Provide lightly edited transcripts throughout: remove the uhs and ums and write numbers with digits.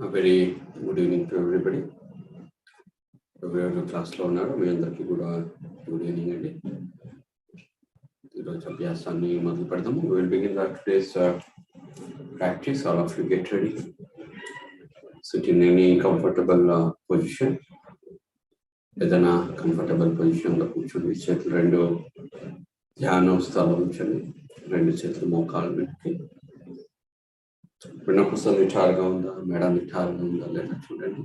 A very good evening to everybody. Every class lo unnaru మీ అందరికీ కూడా good evening అండి. ఈరోజు అభ్యాసాన్ని మొదలు పెడదాము. We will begin today's practice. All of you get ready. Sit in any comfortable position. ఏదైనా comfortable పొజిషన్లో కూర్చోండి. చేతులు రెండు ధ్యానం స్థలం ఉంచండి. రెండు చేతులు మోకాలు పెట్టి వెన్నపూస నిఠారుగా ఉందా, మెడ నిఠారుగా ఉందా లేదా చూడండి.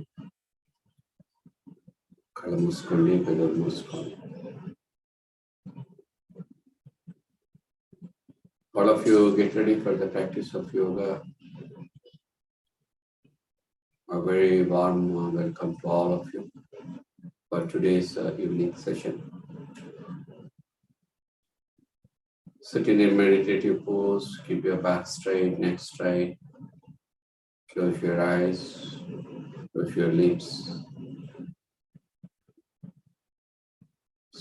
కళ్ళు మూసుకోండి, పెదవులు మూసుకోండి. All of you get ready for the practice of yoga. A very warm welcome to all of you for today's evening session. Sit in a meditative pose, keep your back straight, neck straight. Close your eyes, close your lips.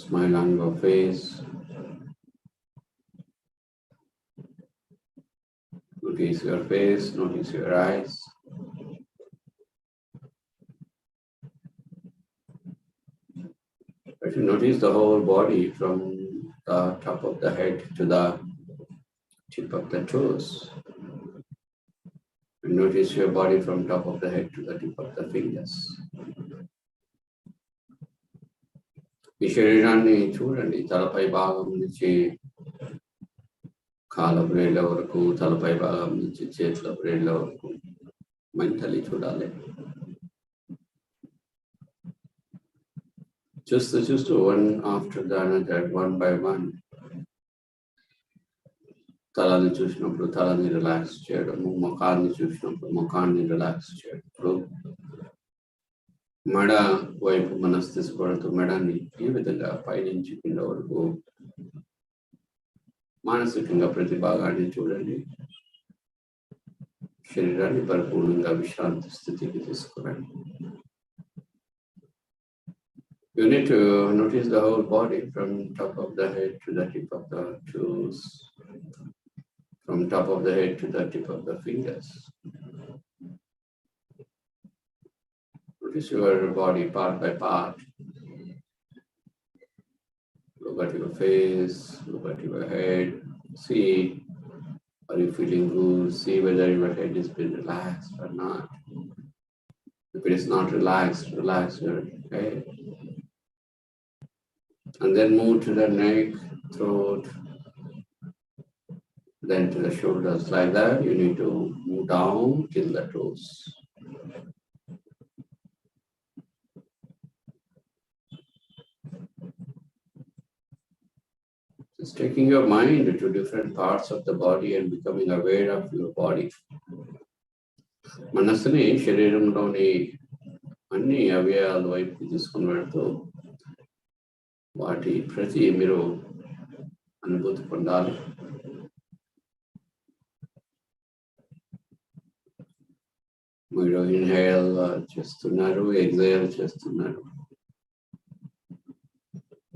Smile on your face. Notice your face, notice your eyes. But you notice the whole body from the top of the head to the tip of the toes. And notice your body from top of the head to the tip of the fingers. ఈ శరీరాన్ని చూడండి. తలపై భాగం నుంచి కాళ్ళ బ్రేడ్ల వరకు, తలపై భాగం నుంచి చేతుల బ్రేడ్ల వరకు మెంటలీ చూడాలి. చూస్తూ one after the another, one by one, తలని చూసినప్పుడు తలని రిలాక్స్ చేయడము, ముఖాన్ని చూసినప్పుడు ముఖాన్ని రిలాక్స్ చేయడము, మెడ వైపు మనసు తీసుకోవడంతో మెడని ఈ విధంగా పైనుంచి కింద వరకు మానసికంగా ప్రతి భాగాన్ని చూడండి. శరీరాన్ని పరిపూర్ణంగా విశ్రాంతి స్థితికి తీసుకురండి. You need to notice the whole body from top of the head to the tip of the toes, from top of the head to the tip of the fingers. Notice your body part by part. Look at your face, look at your head. See, are you feeling good? See whether your head is been relaxed or not. If it is not relaxed, relax your head. And then move to the neck, throat, then to the shoulders. Like that, you need to move down till the toes. Just taking your mind to different parts of the body and becoming aware of your body. మనసుని శరీరంలోని అన్ని అవయవాల వైపు తీసుకుని వెళ్తూ వాటి ప్రతి మీరు అనుభూతి పొందాలి. మీరు ఇన్హేల్ చేస్తున్నారు, ఎక్సేల్ చేస్తున్నారు.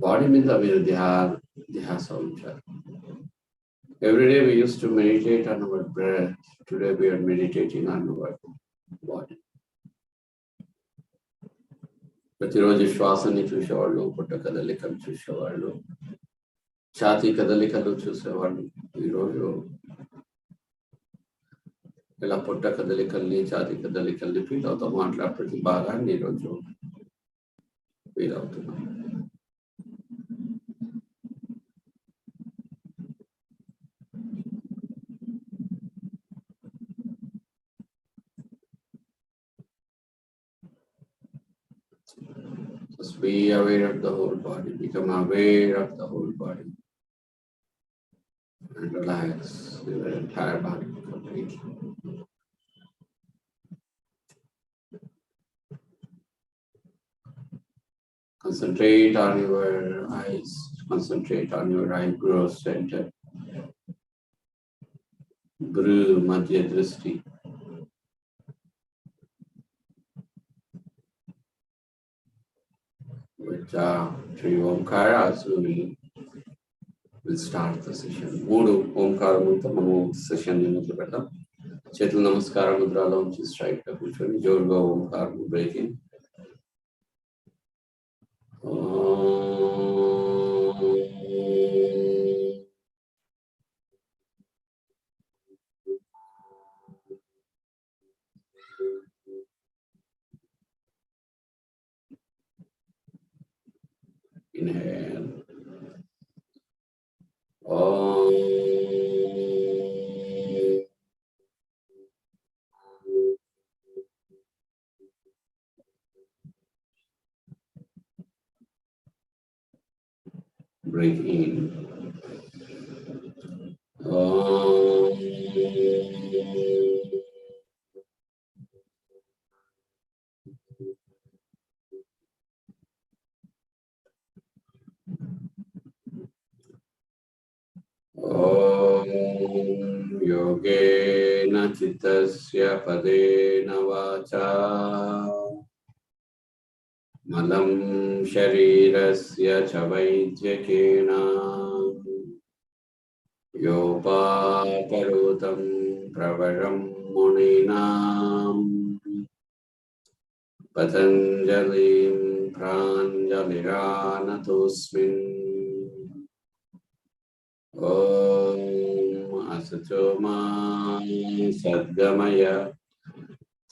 బాడీ మీద మీరు ధ్యాస ఉంచారు. Every day we used to meditate on our breath. Today we are meditating on our body. ప్రతిరోజు శ్వాసని చూసేవాళ్ళు, పుట్ట కదలికలు చూసేవాళ్ళు, ఛాతీ కదలికలు చూసేవాళ్ళు. ఈరోజు ఇలా పుట్ట కదలికల్ని, ఛాతీ కదలికల్ని ఫీల్ అవుతాం. మాట్లాడే ప్రతి భాగాన్ని ఈరోజు ఫీల్ అవుతున్నాం. Just be aware of the whole body, become aware of the whole body, and relax your entire body completely. Concentrate on your eyes, concentrate on your eyebrow center, Guru Madhya Drishti. With 3 Omkaras, we will start the session. 3 Omkaramulto manu session ni మొదలు పెడదాం. చేతులు నమస్కార ముద్రలో ఉంచి straight గా కూర్చొని జోరుగా ఓంకారం breaking. Inhale. Breathe in. Yogena chittasya padena vacha malam sharirasya cha vaidyakena yopaparutam pravaram muninam patanjalim pranjaliranatosmin. Om Asato Ma Sadgamaya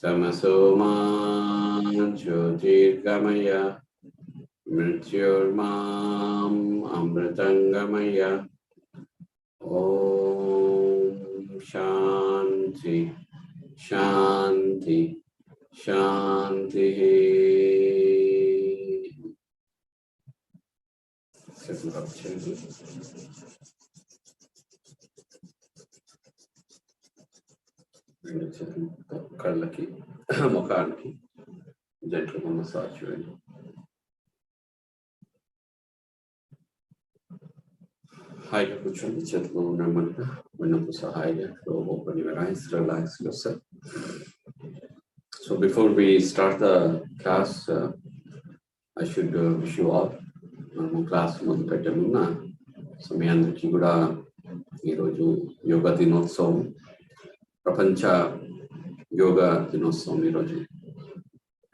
Tamaso Ma Jyotirgamaya Mrityormam Amritangamaya. Om Shanti Shanti Shanti. Settle up, children. కళ్ళకి ముఖానికి జంటలు massage చేయండి. హాయిగా కూర్చోండి, చేతులు నెమ్మదిగా వెన్నపు సహాయంగా open your eyes, relax yourself. So before we start the class I should wish you all. మనము క్లాస్ మొదలు పెట్టే ముందు సో మీ అందరికీ కూడా ఈరోజు యోగా దినోత్సవం, ప్రపంచ యోగా దినోత్సవం ఈరోజు.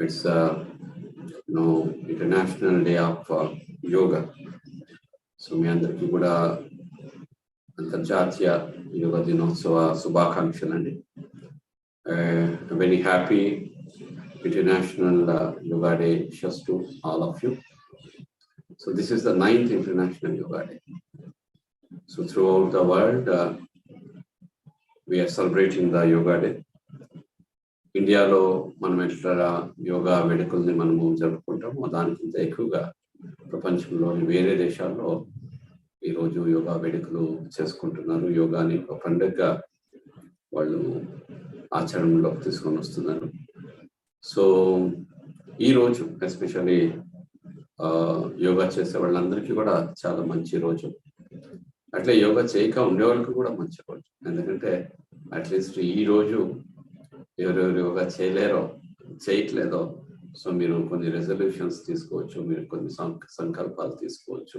It's international day of yoga. So మీ అందరికీ కూడా అంతర్జాతీయ యోగా దినోత్సవ శుభాకాంక్షలు అండి. Very happy international yoga day wishes to all of you. So this is the 9th International Yoga Day. So throughout the world, we are celebrating the Yoga Day. ఇండియాలో మనం ఎట్లా యోగా వేడుకల్ని మనము జరుపుకుంటాము, దానికంటే ఎక్కువగా ప్రపంచంలోని వేరే దేశాల్లో ఈరోజు యోగా వేడుకలు చేసుకుంటున్నారు. యోగాని ఒక పండుగగా వాళ్ళు ఆచరణలోకి తీసుకొని వస్తున్నారు. సో ఈరోజు ఎస్పెషల్లీ యోగా చేసే వాళ్ళందరికీ కూడా చాలా మంచి రోజు. అట్లే యోగా చేయక ఉండే వాళ్ళకి కూడా మంచి రోజు. ఎందుకంటే అట్లీస్ట్ ఈ రోజు ఎవరెవరు యోగా చేయట్లేదో సో మీరు కొన్ని రెజల్యూషన్స్ తీసుకోవచ్చు, మీరు కొన్ని సంకల్పాలు తీసుకోవచ్చు.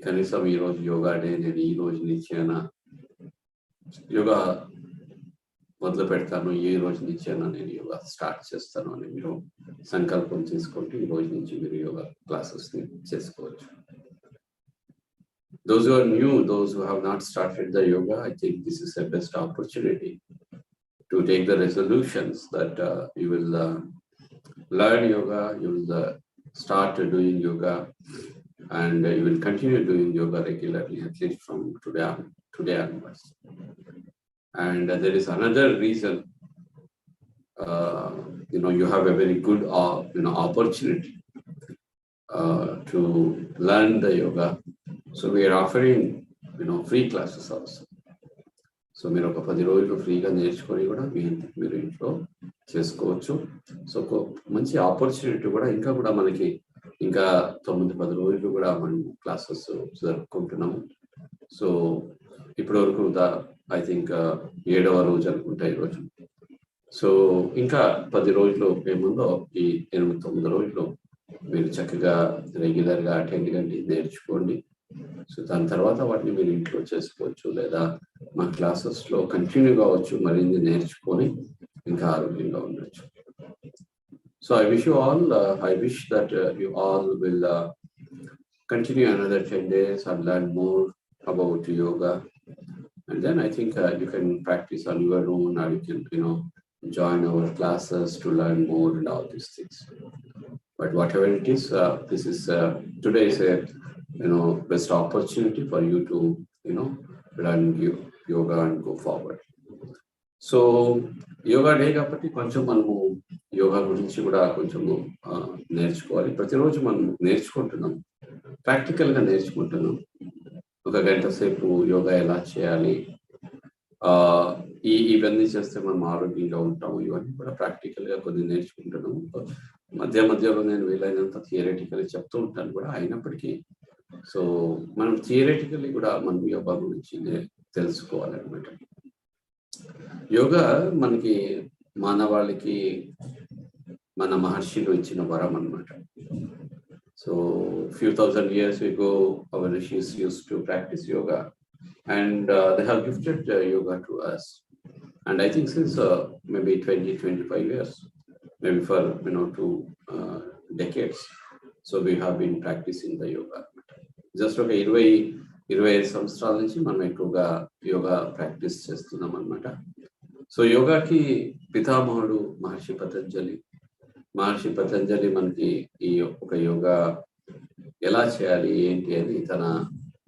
కనీసం ఈ రోజు యోగా డే, నేను ఈ రోజు నుంచి అయినా యోగా మొదలు పెడతాను, ఈ రోజు నుంచి అయినా నేను యోగా స్టార్ట్ చేస్తాను అని మీరు సంకల్పం తీసుకుంటే ఈ రోజు నుంచి మీరు యోగా క్లాసెస్ ని చేసుకోవచ్చు. Those who are new, those who have not started the yoga, I think this is a best opportunity to take the resolutions that you will learn yoga, you will start doing yoga, and you will continue doing yoga regularly, at least from today onwards. And there is another reason, you have a very good opportunity to learn the yoga. So we are offering free classes also. So మీరు ఒక 10 రోజులు ఫ్రీగా నేర్చుకొని కూడా మీరు ఇంట్లో చేసుకోవచ్చు. So మంచి ఆపర్చునిటీ కూడా. ఇంకా కూడా మనకి ఇంకా 9-10 రోజులు కూడా మనం క్లాసెస్ జరుపుకుంటున్నాము. సో ఇప్పటి వరకు ఐ థింక్ 7వ రోజు అనుకుంటా ఈరోజు. సో ఇంకా 10 రోజులు ఏముందో, ఈ 8-9 రోజులు మీరు చక్కగా రెగ్యులర్గా అటెండ్ కండి, నేర్చుకోండి. సో దాని తర్వాత వాటిని మీరు ఇంట్లో చేసుకోవచ్చు, లేదా మా క్లాసెస్లో కంటిన్యూ కావచ్చు, మరిన్ని నేర్చుకొని ఇంకా ఆరోగ్యంగా ఉండొచ్చు. So I wish you all, I wish that you all will continue another 10 days and learn more about yoga. And then I think you can practice on your own, or you can, join our classes to learn more and all these things. But whatever it is, this is today is a best opportunity for you to learn yoga and go forward. So yoga day కాబట్టి కొంచెం మనము యోగా గురించి కూడా కొంచెము నేర్చుకోవాలి. ప్రతిరోజు మనం నేర్చుకుంటున్నాం, ప్రాక్టికల్గా నేర్చుకుంటున్నాం. ఒక గంట సేపు యోగా ఎలా చేయాలి, ఇవన్నీ చేస్తే మనం ఆరోగ్యంగా ఉంటాము, ఇవన్నీ కూడా ప్రాక్టికల్గా కొన్ని నేర్చుకుంటున్నాము. మధ్యలో నేను వీలైనంత థియరిటికల్లీ చెప్తూ ఉంటాను కూడా. అయినప్పటికీ సో మనం థియరిటికల్లీ కూడా మనం యోగా గురించి తెలుసుకోవాలన్నమాట. యోగా మనకి మానవాళికి మన మహర్షులు ఇచ్చిన వరం అన్నమాట. So few thousand years ago, our rishis used to practice yoga, and they have gifted yoga to us. And I think since maybe 20-25 years, maybe for 2 decades, so we have been practicing the yoga. Just ఒక 25 సంవత్సరాల నుంచి మనం ఎక్కువగా yoga practice చేస్తున్నాం అన్నమాట. So యోగాకి పితామహుడు మహర్షి పతంజలి మనకి ఈ ఒక యోగా ఎలా చేయాలి ఏంటి అని తన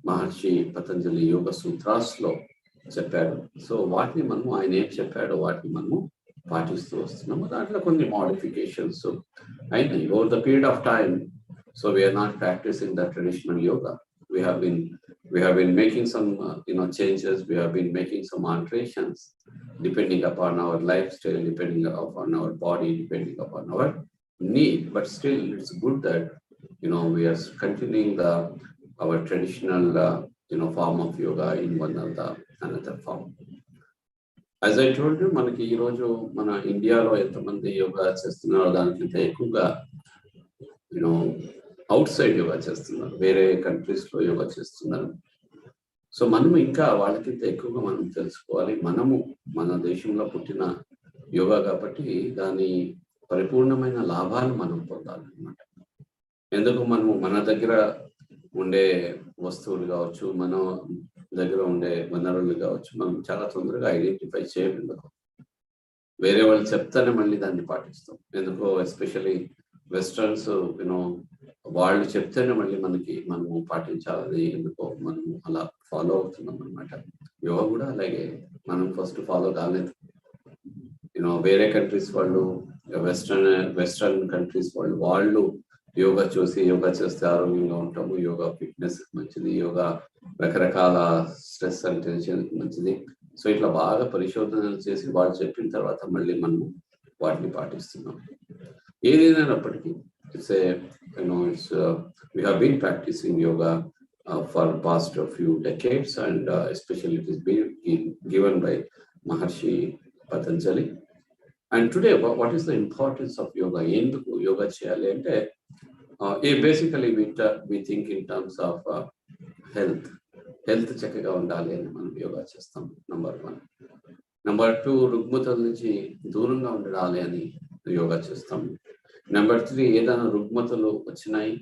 మహర్షి పతంజలి యోగ సూత్రాస్లో చెప్పాడు. సో వాటిని మనము ఆయన ఏం చెప్పాడో వాటిని మనము పాటిస్తూ వస్తున్నాము. దాంట్లో కొన్ని మోడిఫికేషన్స్ అయినాయి over the period of time. So we are not practicing the traditional yoga. We have been making some changes. We have been making some alterations depending upon our lifestyle, depending upon our body, depending upon our need. But still, it's good that we are continuing our traditional form of yoga in one or the another form. As I told you, మనకి ఈ రోజు మన ఇండియాలో ఎంతమంది యోగా చేస్తున్నారో దానికంటే ఎక్కువగా out side yoga చేస్తున్నారు, వేరే కంట్రీస్లో యోగా చేస్తున్నారు. సో మనము ఇంకా వాళ్ళకింత ఎక్కువగా మనం తెలుసుకోవాలి. మనము మన దేశంలో పుట్టిన యోగా కాబట్టి దాని పరిపూర్ణమైన లాభాలు మనం పొందాలన్నమాట. ఎందుకు మనము మన దగ్గర ఉండే వస్తువులు కావచ్చు, మన దగ్గర ఉండే వనరులు కావచ్చు, మనం చాలా తొందరగా ఐడెంటిఫై చేయడం. వేరే వాళ్ళు చెప్తానే మళ్ళీ దాన్ని పాటిస్తాం. ఎందుకో ఎస్పెషల్లీ వెస్టర్న్స్ వాళ్ళు చెప్తేనే మళ్ళీ మనము పాటించాలని ఎందుకో మనము అలా ఫాలో అవుతున్నాం అనమాట. యోగా కూడా అలాగే మనం ఫస్ట్ ఫాలో కాలేదు. వేరే కంట్రీస్ వాళ్ళు, వెస్టర్న్ కంట్రీస్ వాళ్ళు యోగా చూసి యోగా చేస్తే ఆరోగ్యంగా ఉంటాము, యోగా ఫిట్నెస్ మంచిది, యోగా రకరకాల స్ట్రెస్ అండ్ టెన్షన్ మంచిది. సో ఇట్లా బాగా పరిశోధనలు చేసి వాళ్ళు చెప్పిన తర్వాత మళ్ళీ మనము వాటిని పాటిస్తున్నాం. ఏదైనప్పటికీ we have been practicing yoga for past a few decades, and especially it is being given by Maharshi Patanjali. And today, what is the importance of yoga? Enduku yoga cheyali ante basically we think in terms of health చక్కగా ఉండాలి అని మనం యోగా చేస్తాం. Number 1. Number 2, రుగ్మతల నుంచి దూరంగా ఉండాలి అని యోగా చేస్తాం. నెంబర్ 3, ఏదైనా రుగ్మతలు వచ్చినాయి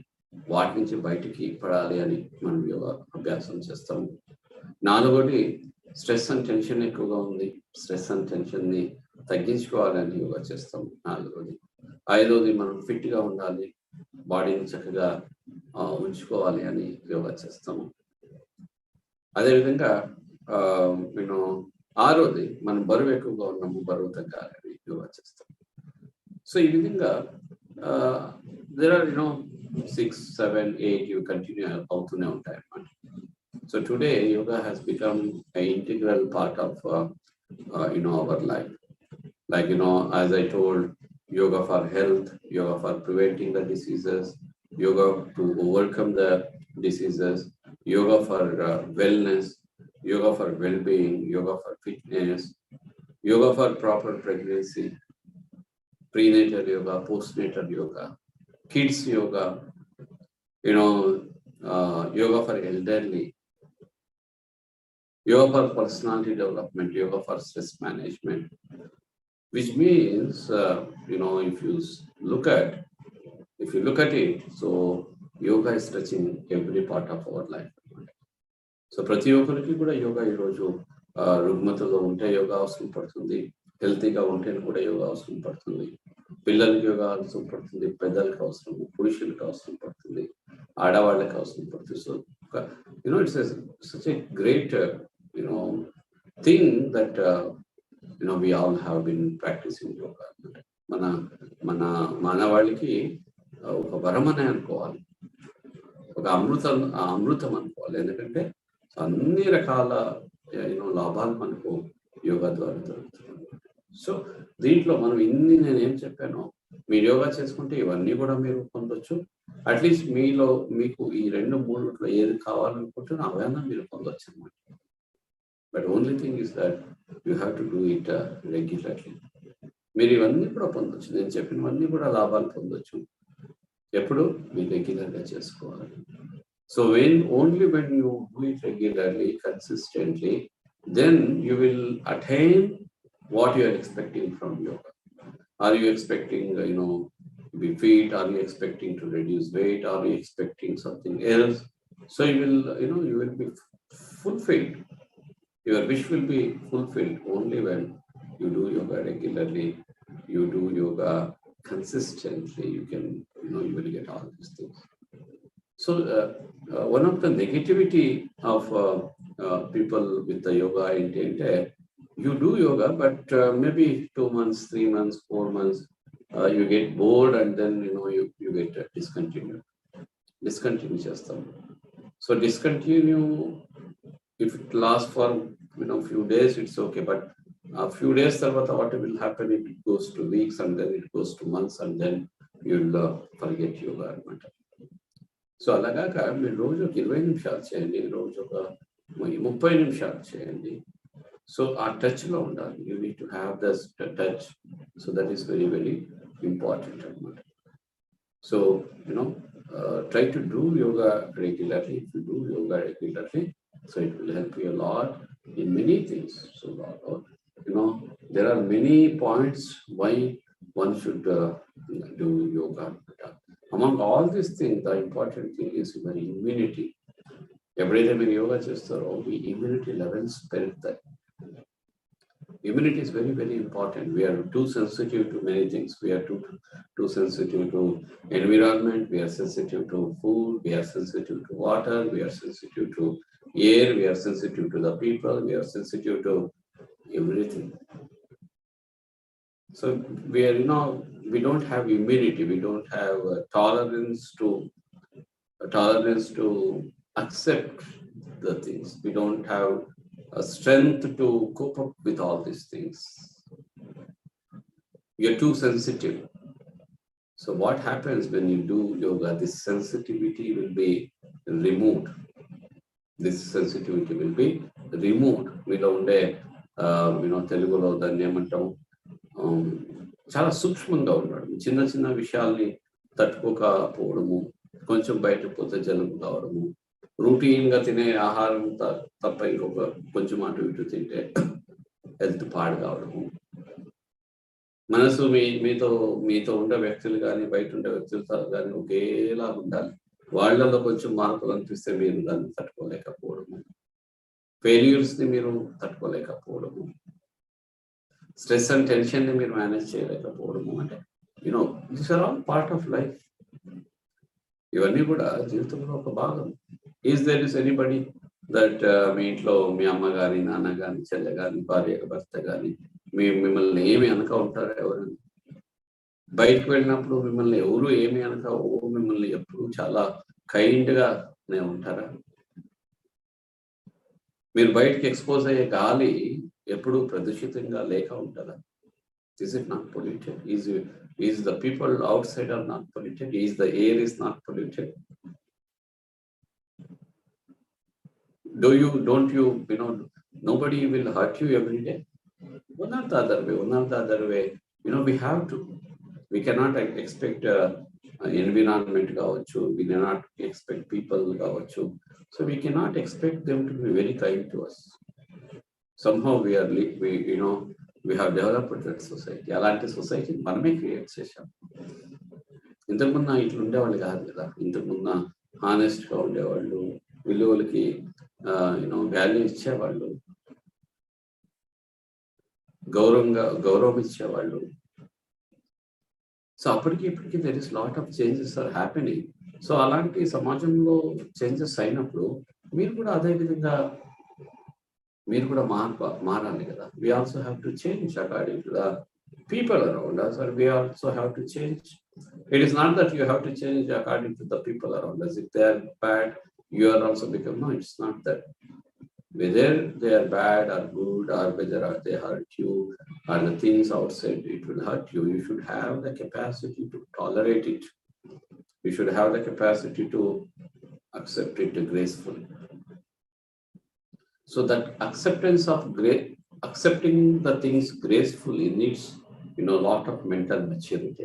వాటి నుంచి బయటికి పడాలి అని మనం యోగా అభ్యాసం చేస్తాము. 4, స్ట్రెస్ అండ్ టెన్షన్ ఎక్కువగా ఉంది, స్ట్రెస్ అండ్ టెన్షన్ని తగ్గించుకోవాలని యోగా చేస్తాము. 4. 5, మనం ఫిట్గా ఉండాలి, బాడీని చక్కగా ఉంచుకోవాలి అని యోగా చేస్తాము. అదేవిధంగా 6, మనం బరువు ఎక్కువగా ఉన్నాము, బరువు తగ్గాలని యోగా చేస్తాం. సో ఈ విధంగా there are 6, 7, 8 you continue అవుతూనే ఉంటాయి అన్నమాట. So today yoga has become an integral part of our life. Like as I told, yoga for health, yoga for preventing the diseases, yoga to overcome the diseases, yoga for wellness, yoga for well-being, yoga for fitness, yoga for proper pregnancy, prenatal yoga, postnatal yoga, kids yoga, yoga for elderly, yoga for personality development, yoga for stress management, which means, if you look at it, so yoga is touching every part of our life. So ప్రతి ఒక్కరికి కూడా యోగా ఈరోజు రుగ్మతలో ఉంటే యోగా అవసరం పడుతుంది, హెల్తీగా ఉంటే కూడా యోగా అవసరం పడుతుంది, పిల్లలకి యోగా అవసరం పడుతుంది, పెద్దలకి అవసరం, పురుషులకి అవసరం పడుతుంది, ఆడవాళ్ళకి అవసరం పడుతుంది. So it's such a great thing that we all have been practicing yoga. మన మానవాళికి ఒక వరం అనే అనుకోవాలి, ఒక అమృతం అనుకోవాలి. ఎందుకంటే అన్ని రకాల లాభాలు మనకు యోగా ద్వారా దొరుకుతుంది. సో దీంట్లో మనం నేనేం చెప్పానో, మీరు యోగా చేసుకుంటే ఇవన్నీ కూడా మీరు పొందొచ్చు. అట్లీస్ట్ మీకు ఈ 2-3 ఏది కావాలనుకుంటే అవైనా మీరు పొందొచ్చు అనమాట. But only thing is that you have to do it regularly. మీరు ఇవన్నీ కూడా పొందొచ్చు, నేను చెప్పినవన్నీ కూడా లాభాలు పొందొచ్చు. ఎప్పుడు మీరు రెగ్యులర్గా చేసుకోవాలి. So only when you do it regularly, consistently, then you will attain what you are expecting from yoga. Are you expecting, to be fit? Are you expecting to reduce weight? Are you expecting something else? So you will be fulfilled. Your wish will be fulfilled only when you do yoga regularly, you do yoga consistently. You will get all these things. So one of the negativity of people with the yoga intent, you do yoga, but maybe 2 months, 3 months, 4 months, you get bored, and then you get discontinue chestam. So discontinue, if it lasts for few days, it's okay, but a few days tarvata what will happen, it goes to weeks, and then it goes to months, and then you'll forget yoga anamata. So అలాగాక మీరు రోజు ఒక 20 నిమిషాలు చేయండి, రోజు ఒక 30 నిమిషాలు చేయండి. సో ఆ టచ్లో ఉండాలి. You need to have this touch. So that is very very important అనమాట. So try to do yoga regularly. If you do yoga regularly, so it will help you a lot in many things. So there are many points why one should do yoga. Among all these things, the important thing is your immunity. Every time you yoga chestaro, the immunity levels peruguతాయి. Immunity is very, very important. We are too sensitive to many things. We are too sensitive to environment. We are sensitive to food. We are sensitive to water. We are sensitive to air. We are sensitive to the people. We are sensitive to everything. So we don't have immunity. We don't have tolerance to accept the things. We don't have a strength to cope up with all these things. You're too sensitive. So what happens when you do yoga? This sensitivity will be removed. This sensitivity will be removed. We don't Telugulo దాన్ని ఏమంటాం, చాలా సూక్ష్మంగా ఉన్నాడు. చిన్న చిన్న విషయాల్ని తట్టుకోకపోవడము, కొంచెం బయటకు పోతే జలుబు కావడము, రూటీన్గా తినే ఆహారం తప్ప ఇంకొక కొంచెం అటు ఇటు తింటే హెల్త్ పాడు కావడము, మనసు మీతో ఉండే వ్యక్తులు కానీ బయట ఉండే వ్యక్తులతో కానీ ఒకేలా ఉండాలి. వాళ్ళలో కొంచెం మార్పులు అనిపిస్తే మీరు దాన్ని తట్టుకోలేకపోవడము, ఫెయిల్యూర్స్ని మీరు తట్టుకోలేకపోవడము, స్ట్రెస్ అండ్ టెన్షన్ని మీరు మేనేజ్ చేయలేకపోవడము. అంటే this are all part of life. ఇవన్నీ కూడా జీవితంలో ఒక భాగం. Is there is anybody that మీ ఇంట్లో మీ అమ్మ కానీ, నాన్న కానీ, చెల్లె కానీ, భార్య భర్త కానీ మిమ్మల్ని ఏమి అనక ఉంటారా? ఎవరైనా బయటకు వెళ్ళినప్పుడు మిమ్మల్ని ఎవరు ఏమి అనక మిమ్మల్ని ఎప్పుడు చాలా కైండ్గానే ఉంటారా? మీరు బయటకి ఎక్స్పోజ్ అయ్యే గాలి ఎప్పుడు ప్రదూషితంగా లేక ఉంటుందా? Is it not polluted? Is the people outside are not polluted? Is the air is not polluted? Don't you nobody will hurt you every day. One or the other way. We have to. We cannot expect environment కావచ్చు, we cannot expect people కావచ్చు. So we cannot expect them to be very kind to us. Somehow we have developed that society. అలాంటి society మనమే create చేశాం. ఇంతకుముందు ఇట్లా ఉండేవాళ్ళు కాదు కదా. ఇంతకుముందు హానెస్ట్గా ఉండేవాళ్ళు, విలువలకి వాల్యూ ఇచ్చేవాళ్ళు, గౌరవం ఇచ్చేవాళ్ళు. సో అప్పటికి ఇప్పటికి there is lot of changes are happening. So అలాంటి సమాజంలో చేంజెస్ అయినప్పుడు మీరు కూడా అదే విధంగా మారాలి కదా. We also have to change according to the people around us, or we also have to change. It is not that you have to change according to the people around us. If they are bad, you are also become. No, it's not that. Whether they are bad or good, or whether they hurt you, or the things outside it will hurt you, you should have the capacity to tolerate it. You should have the capacity to accept it gracefully. So that accepting the things gracefully needs lot of mental maturity.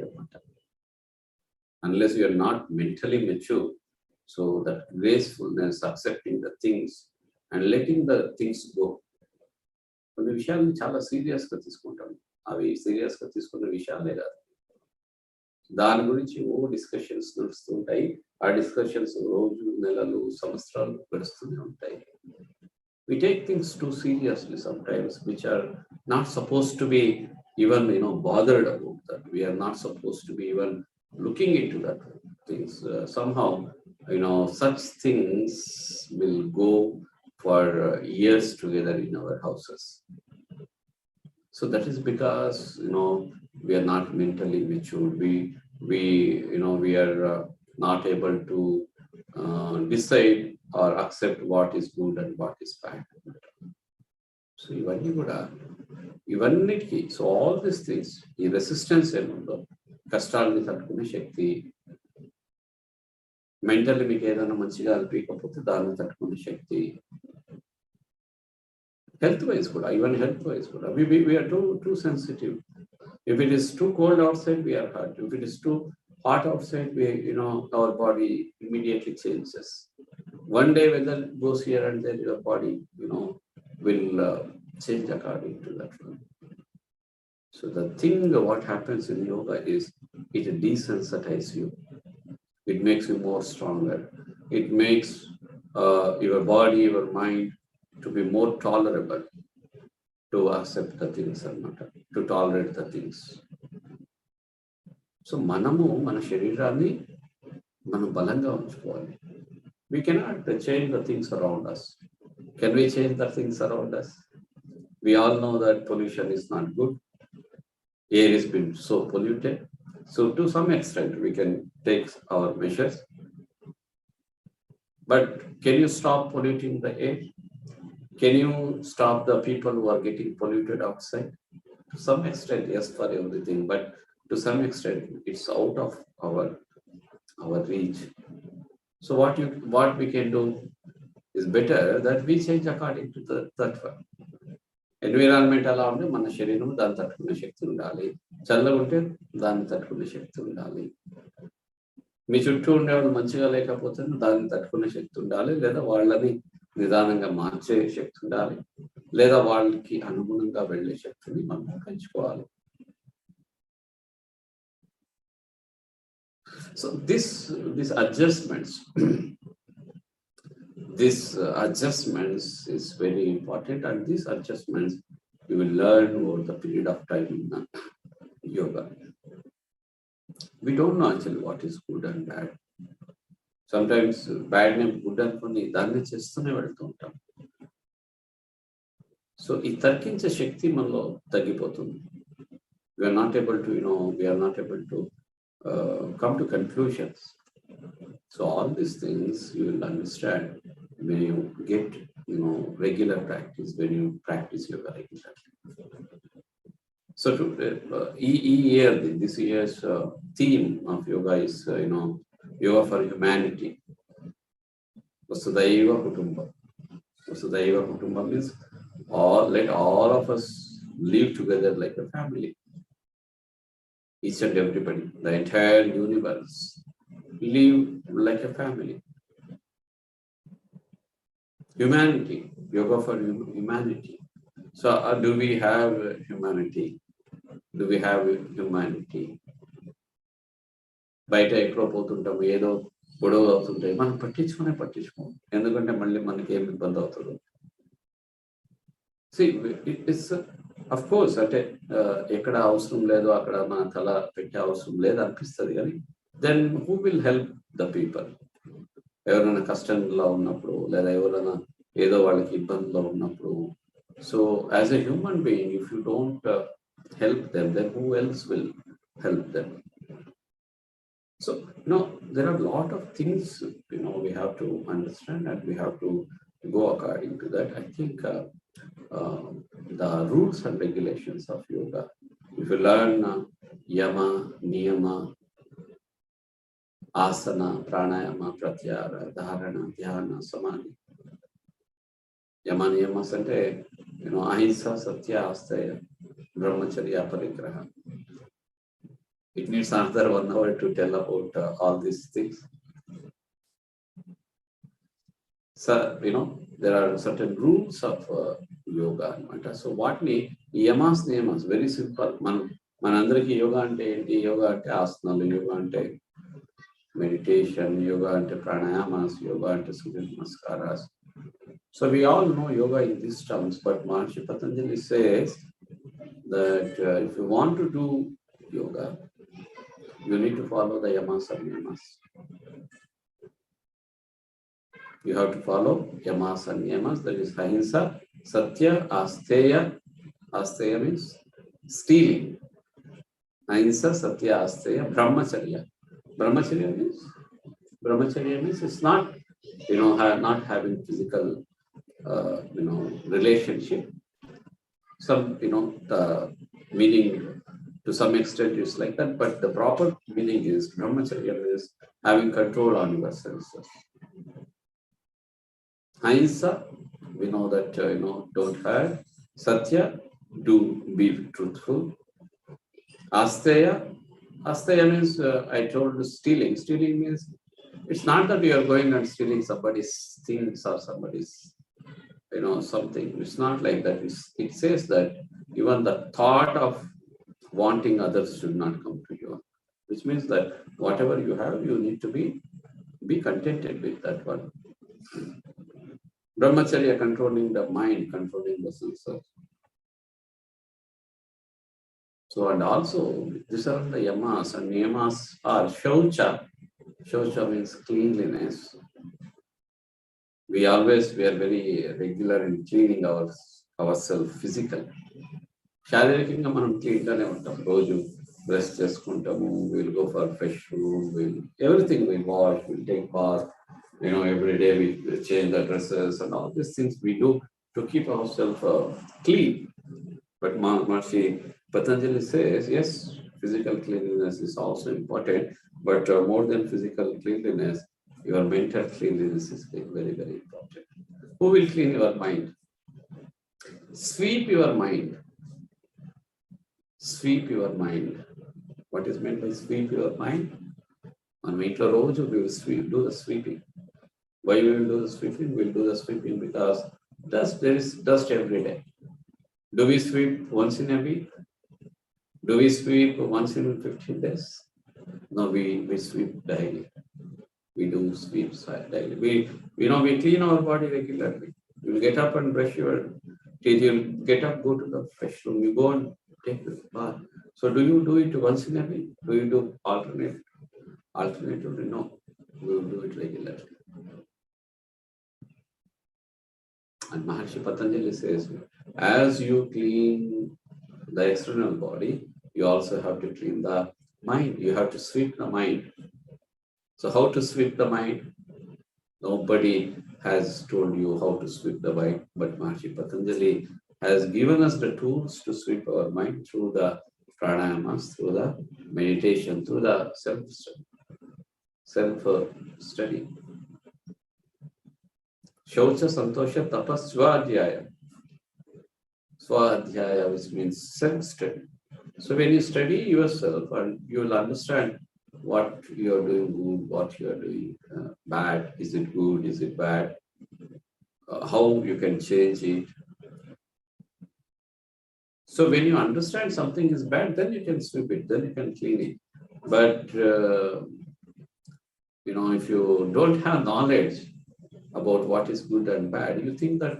Unless you are not mentally mature, so that gracefulness, accepting the things and letting the things go. కొన్ని విషయాలను చాలా సీరియస్గా తీసుకుంటాం. అవి సీరియస్గా తీసుకున్న విషయాలే కాదు, దాని గురించి డిస్కషన్స్ నడుస్తుంటాయి. ఆ డిస్కషన్స్ రోజు, నెలలు, సంవత్సరాలు గడుస్తూనే ఉంటాయి. We take things too seriously sometimes, which are not supposed to be even bothered about that. We are not supposed to be even looking into that things. Somehow such things will go for years together in our houses. So that is because we are not mentally mature. We are not able to decide or accept what is good and what is bad. So ఇవన్నిటికీ, so all this things, ఈ resistance ఏముందో, కష్టాలని తట్టుకునే శక్తి, mentally మీకు ఏదైనా మంచిగా అనిపించకపోతే దాన్ని తట్టుకునే శక్తి, health wise కూడా, even health wise కూడా, we are too sensitive. If it is too cold outside, we are hurt. If it is too hot outside, our body immediately changes. One day weather goes here and there, your body will change according to that one. So the thing what happens in yoga is it desensitizes you. It makes you more stronger. It makes your body, your mind to be more tolerable, to accept the things or not, to tolerate the things. So మనము మన శరీరాన్ని మనం బలంగా ఉంచుకోవాలి. We cannot change the things around us. Can we change the things around us? We all know that pollution is not good. Air has been so polluted. So to some extent we can take our measures. But can you stop polluting the air? Can you stop the people who are getting polluted outside? To some extent, yes, for everything, but to some extent it's out of our reach. So what we can do is better that we change according to that one. Environment ఎలా ఉంటే మన శరీరం దాన్ని తట్టుకునే శక్తి ఉండాలి. చల్లగా ఉంటే దాన్ని తట్టుకునే శక్తి ఉండాలి. మీ చుట్టూ ఉండేవాళ్ళు మంచిగా లేకపోతే దాన్ని తట్టుకునే శక్తి ఉండాలి, లేదా వాళ్ళని నిదానంగా మార్చే శక్తి ఉండాలి, లేదా వాళ్ళకి అనుగుణంగా వెళ్ళే శక్తిని మనం పెంచుకోవాలి. So this adjustments is very important, and these adjustments you will learn over the period of time in yoga. We don't know actually what is good and bad. Sometimes bad name good అనుకుని దాన్ని చేస్తూనే వెళ్తూ ఉంటాం. So ఈ తర్కించే శక్తి మనలో తగ్గిపోతుంది. We are not able to come to conclusions. So all these things you will understand when you get regular practice, when you practice yoga regularly. So this year's theme of yoga is yoga for humanity. Vasudhaiva Kutumbam means let all of us live together like a family. each and everybody, the entire universe, live like a family. Humanity, yoga for humanity. So do we have humanity? Do we have humanity? బయట ఎక్కడో పోతుంటాము, ఏదో గొడవలు అవుతుంటాయి, మనం పట్టించుకోం. ఎందుకంటే మళ్ళీ మనకి ఏమి ఇబ్బంది అవుతుందో. ఇట్స్ అఫ్ కోర్స్ అంటే ఎక్కడ అవసరం లేదు అక్కడ మన తల పెట్టే అవసరం లేదు అనిపిస్తుంది, కానీ then who will help the people? ఎవరైనా కష్టంలో ఉన్నప్పుడు, లేదా ఎవరైనా ఏదో వాళ్ళకి ఇబ్బందిలో ఉన్నప్పుడు, so as a human being, if you don't help them, then who else will help them? So, there are a lot of things, we have to understand, and we have to go according to that. I think the rules and regulations of yoga, if you learn yama, niyama, asana, pranayama, pratyahara, dharana, dhyana, samadhi. Yama niyamas ante, ahimsa, satya, asteya, brahmacharya, parigraha. It needs another 1 hour to tell about all these things. So, there are certain rules of yoga. So, what yamas, niyamas, very simple. Manandraki yoga ante enti, yoga ante asanalu, yoga ante meditation, yoga ante pranayamas, yoga ante surya namaskaras. So, we all know yoga in these terms, but Maharishi Patanjali says that if you want to do yoga, you need to follow the yamas and niyamas. You have to follow yamas and niyamas. That is ahimsa, satya, asteya. Asteya means stealing. Ahimsa, satya, asteya, brahmacharya. Brahmacharya means it's not, not having physical, relationship. Some, the meaning to some extent is like that, but the proper meaning is brahmacharya is having control on your senses. Ahimsa, we know that, don't hurt. Satya, be truthful. Asteya means, I told you, stealing. Stealing means, it's not that you are going and stealing somebody's things or somebody's, something. It's not like that. It says that even the thought of wanting others should not come to you, which means that whatever you have, you need to be contented with that one. Brahmacharya, controlling the mind, controlling the senses. So, and also, these are the yamas, and niyamas are shaucha. Shaucha means cleanliness. We are very regular in cleaning ourselves physically. శారీరకంగా మనం క్లీన్గానే ఉంటాం. రోజు brush చేసుకుంటాము, will go for fresh room, everything we wash, we'll take bath, every day we change the dresses and all these things we do to keep ourselves clean. But Maharishi Patanjali says, yes, physical cleanliness is also important, but more than physical cleanliness, your mental cleanliness is very, very important. Who will clean your mind? Sweep your mind. Sweep your mind. What is meant by sweep your mind? On Mythri roju we will do the sweeping. Why we will do the sweeping? We will do the sweeping because there is dust every day. Do we sweep once in a week? Do we sweep once in 15 days? No, we sweep daily. We do sweep daily. We clean our body regularly. You will get up and brush your teeth. You will get up, go to the fresh room. You go and take the bath. So do you do it once in a week? Do you do alternatively? No. We will do it regularly. And Maharishi Patanjali says, as you clean the external body, you also have to clean the mind. You have to sweep the mind. So how to sweep the mind? Nobody has told you how to sweep the mind, but Maharishi Patanjali has given us the tools to sweep our mind through the pranayamas, through the meditation, through the self-study. Shaucha, Santosha, Tapas, Swadhyaya. Swadhyaya, which means self-study. So when you study yourself and you will understand what you are doing good, what you are doing bad, is it good, is it bad, how you can change it. So when you understand something is bad, then you can sweep it, then you can clean it. But if you don't have knowledge about what is good and bad, you think that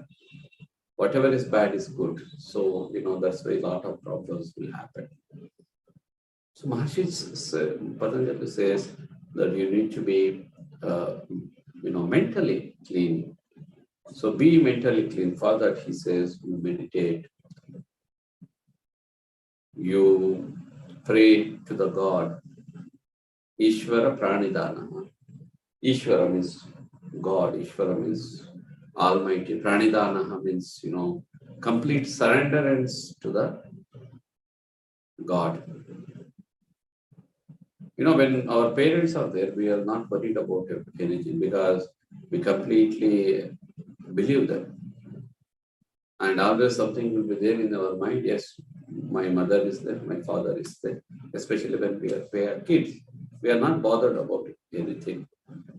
whatever is bad is good. So that's why a lot of problems will happen. So Maharishi Patanjali says that you need to be, mentally clean. So be mentally clean. For that, he says, you meditate, you pray to the God. Ishvara Pranidana. Ishvara means God. Ishvara means Almighty. Pranidana means, complete surrenderance to the God. When our parents are there, we are not worried about anything because we completely believe them. And always something will be there in our mind. Yes, my mother is there, my father is there. Especially when we are kids, we are not bothered about anything.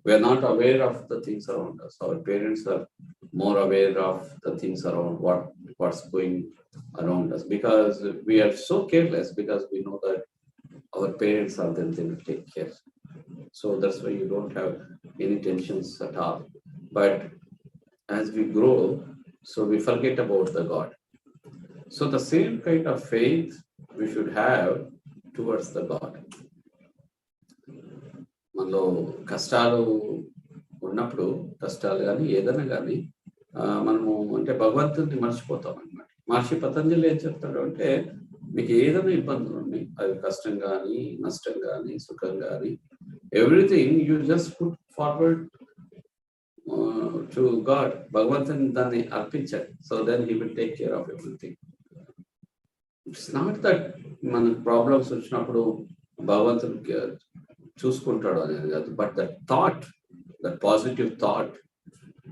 We are not aware of the things around us. Our parents are more aware of the things around what's going around us, because we are so careless, because we know that our parents are there, they will take care. So that's why you don't have any tensions at all. But as we grow, so we forget about the God. So the same kind of faith we should have towards the God. మనలో కష్టాలు ఉన్నప్పుడు, కష్టాలు కానీ ఏదైనా కానీ మనము అంటే భగవంతుడిని మర్చిపోతాం అన్నమాట. మహర్షి పతంజలి ఏం చెప్తాడు అంటే, మీకు ఏదైనా ఇబ్బందులు ఉన్నాయి, అది కష్టం కానీ, నష్టం కానీ, సుఖం కానీ, everything you just put forward to God. భగవంతుని దాన్ని అర్పించండి. So then he will take care of everything. It's not that మన ప్రాబ్లమ్స్ వచ్చినప్పుడు భగవంతుడికి చూసుకుంటాడు అనేది కాదు, but that thought, that positive thought,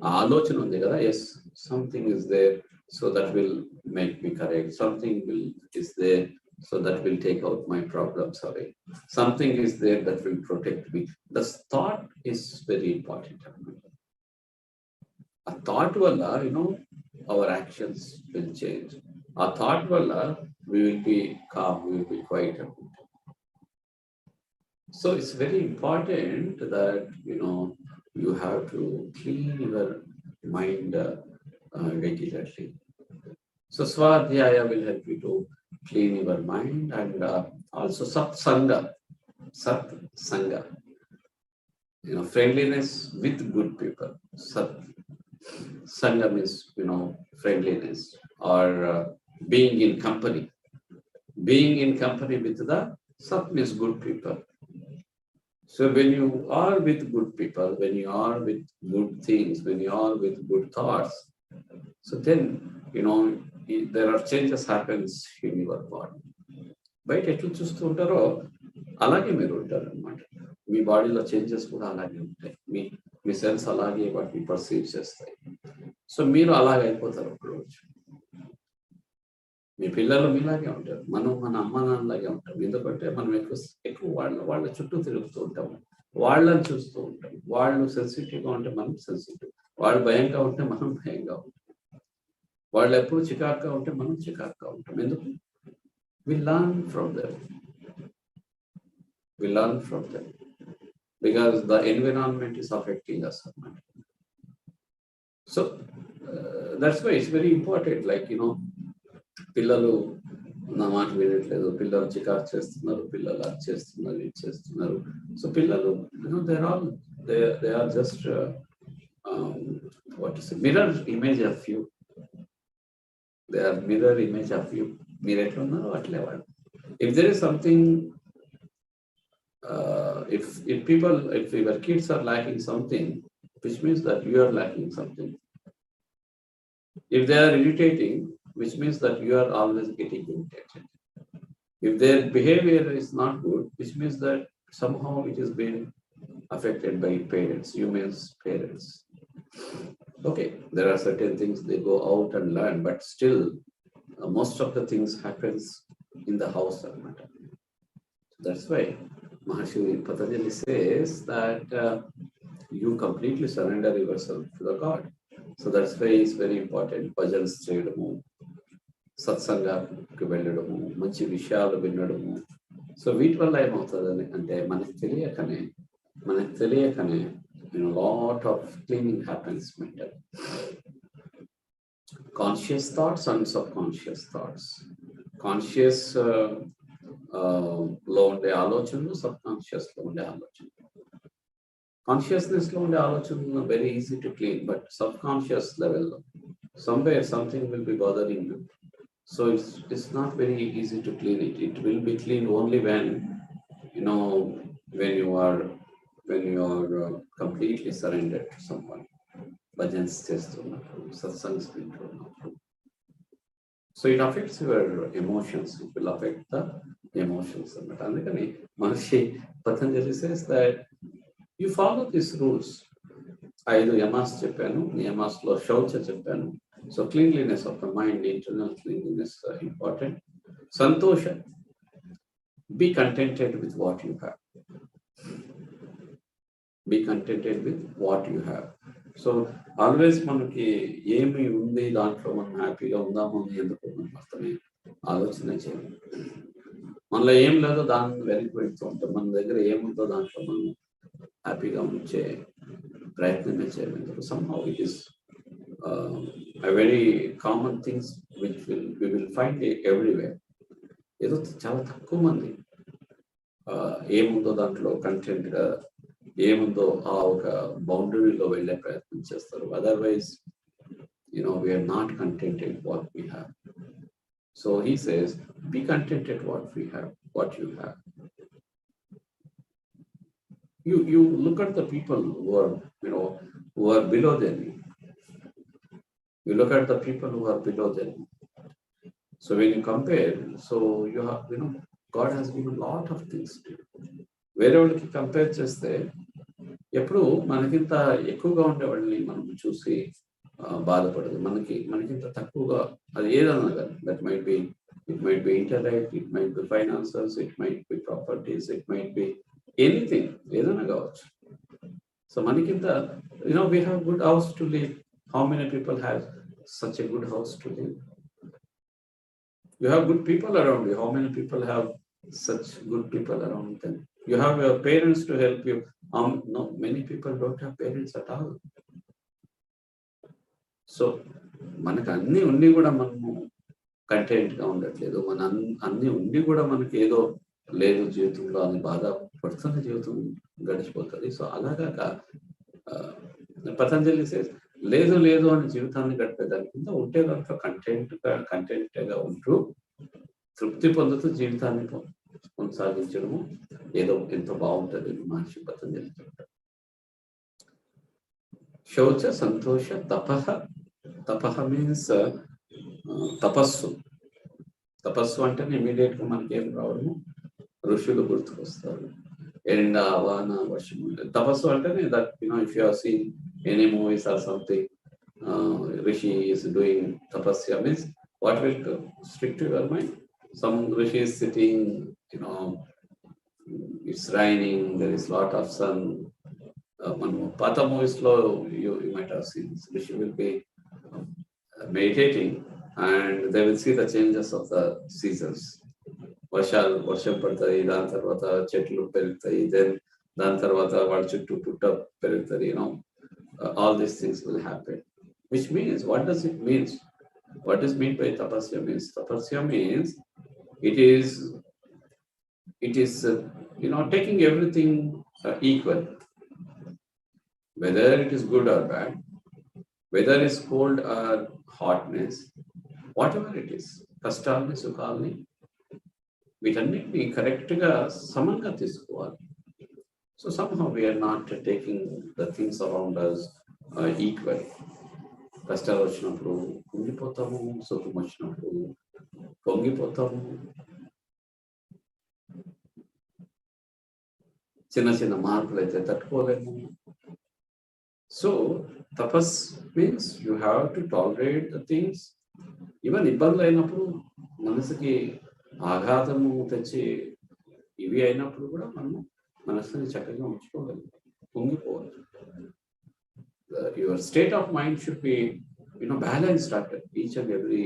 ఆ ఆలోచన ఉంది కదా, as something is there, so that will make me correct, something is there, so that will take out my problems away, something is there that will protect me. The thought is very important. ఆ thought వల్ల hour actions will change. ఆ thought వల్ల we will be calm, we will be quiet. So it's very important that you have to clean your mind regularly. So Swadhyaya will help you to clean your mind, and also Satsanga, Satsanga, friendliness with good people. Sangha means friendliness, or being in company. Being in company with the Sat means good people. So when you are with good people, when you are with good things, when you are with good thoughts, so then there are changes happens in your body. బయట ఎట్లా చూస్తూ ఉంటారో అలాగే మీరు ఉంటారు అన్నమాట. మీ బాడీలో changes కూడా అలాగే ఉంటాయి. మీ సెన్స్ అలాగే వాటిని పర్సీవ్ చేస్తాయి. సో మీరు అలాగే అయిపోతారు ఒకరోజు. మీ పిల్లలు మీలాగే ఉంటారు, మనం మన అమ్మ నాన్నలాగే ఉంటాం. ఎందుకంటే మనం ఎక్కువ వాళ్ళ చుట్టూ తిరుగుతూ ఉంటాం, వాళ్ళని చూస్తూ ఉంటాం. వాళ్ళు సెన్సిటివ్గా ఉంటే మనం సెన్సిటివ్, వాళ్ళు భయంగా ఉంటే మనం భయంగా ఉంటాం, వాళ్ళు ఎప్పుడు చికాకుగా ఉంటే మనం చికాకుగా ఉంటాం. ఎందుకు? We learn from them, because the environment is affecting us అన్నమాట. So that's why it's very important. Like పిల్లలు నా మాట వినట్లేదు, పిల్లలు చికాకు చేస్తున్నారు, పిల్లలు అది చేస్తున్నారు, ఇది చేస్తున్నారు. సో పిల్లలు they are just what is mirror image of you. They are mirror image of you. మీరు ఎట్లా ఉన్నారో అట్లే వాళ్ళు. If there is something, if your kids are lacking something, which means that you are lacking something. If they are irritating, which means that you are always getting irritated. If their behavior is not good, which means that somehow it is being affected by parents. You means parents. Okay, there are certain things they go out and learn, but still most of the things happens in the house. That's why Maharshi Patanjali says that you completely surrender yourself to the God. So that's why it's very important. Bhajans చేయడము, సత్సంగానికి వెళ్ళడము, మంచి విషయాలు వినడము. So వీటి వల్ల ఏమవుతుందని అంటే మనకు తెలియకనే lot of cleaning happens mental. Conscious thoughts and subconscious thoughts. Conscious లో ఉండే ఆలోచనలు, సబ్కాన్షియస్ లో ఉండే ఆలోచనలు. కాన్షియస్నెస్ లో ఉండే ఆలోచనలు very easy to clean, but subconscious level, somewhere something will be bothering you. So it's not very easy to clean it. It will be cleaned only when you are completely surrendered to someone. Bhajans చేస్తున్నప్పుడు, సత్సంగ్స్ వింటున్నప్పుడు. So it affects your emotions. It will affect the emotions. అందుకని మహర్షి Patanjali says that you follow these rules. 5 yamas చెప్పాను, yamasలో శౌచ చెప్పాను. So cleanliness of the mind, internal cleanliness important. Santosha, be contented with what you have. Be contented with what you have. So always మనకి ఏమి ఉంది దాంట్లో మనం హ్యాపీగా ఉందాము అని ఎందుకు అర్థమే ఆలోచన చేయాలి. మనలో ఏం లేదో దాన్ని వెలిగిపెడుతూ ఉంటాం. మన దగ్గర ఏముందో దాంట్లో మనం హ్యాపీగా ఉంచే ప్రయత్నమే చేయలేదు. Somehow it is a very common things which we will find everywhere. ఏదో చాలా తక్కువ మంది ఏముందో దాంట్లో కంటెంట్గా, ఏముందో ఆ ఒక బౌండరీలో వెళ్ళే ప్రయత్నం చేస్తారు. Otherwise we are not contented what we have. So he says, be contented what we have, what you have. You look at the people who are below than you. You look at the people who are below than you. So when you compare, so you have God has given a lot of things to you. వేరే వాళ్ళకి compare చేస్తే ఎప్పుడు మనకింత ఎక్కువగా ఉండేవాళ్ళని మనం చూసి బాధపడదు. మనకింత తక్కువగా అది ఏదన్నా కానీ, it might be intellect, it might be finances, it might be properties, it might be anything, ఏదైనా కావచ్చు. సో మనకింత we have good house to live. How many people have such a good house to live? You have good people around you. How many people have such good people around them? You have your parents to help you. No, many people don't have parents at all. So మనకు అన్ని ఉండి కూడా మనము కంటెంట్గా ఉండట్లేదు. అన్ని ఉండి కూడా మనకి ఏదో లేదు జీవితంలో అని బాధపడుతున్న జీవితం గడిచిపోతుంది. సో అలాగా పతంజలి సేస్ లేదు అని జీవితాన్ని గడిపేదాని కింద ఉంటే కనుక కంటెంట్గా ఉంటూ తృప్తి పొందుతూ జీవితాన్ని కొనసాగించడము ఏదో ఎంతో బాగుంటుంది. మహర్షి పతంజలి చెప్తారు. శౌచ, సంతోష, తపః మీన్స్ తపస్సు అంటేనే ఇమీడియట్ గా మనకి ఏం రావడము, ఋషులు గుర్తుకొస్తారు. ఎండ, వాన, వర్షం. తపస్సు అంటేనే that if you have seen any movies or something, rishi is doing tapasya means what will stick to your mind? Some rishi is sitting, it's raining, there is lot of sun. Pata movies lo you might have seen rishi will be meditating and they will see the changes of the seasons. వర్షం పడతాయి, దాని తర్వాత చెట్లు పెరుగుతాయి, then దాని తర్వాత వాళ్ళ చుట్టూ పుట్ట పెరుగుతుంది. All these things will happen, which means what does it mean? What is meant by tapasya means? Tapasya means it is taking everything equal, whether it is good or bad, whether it's cold or hotness, whatever it is, కష్టాలని సుఖాలని వీటన్నిటిని కరెక్ట్గా సమంగా తీసుకోవాలి. So somehow we are not taking the things around us equal. కష్టాలు వచ్చినప్పుడు కుంగిపోతాము, సుఖం వచ్చినప్పుడు పొంగిపోతాము. చిన్న మార్పులు అయితే తట్టుకోలేము. So tapas means you have to tolerate the things. Even ఇబ్బందులు అయినప్పుడు మనసుకి ఆఘాతము తెచ్చి ఇవి అయినప్పుడు కూడా మనము మనస్సుని చక్కగా ఉంచుకోగలం, పొంగిపోవచ్చు. Your state of mind should be, balanced at each and every.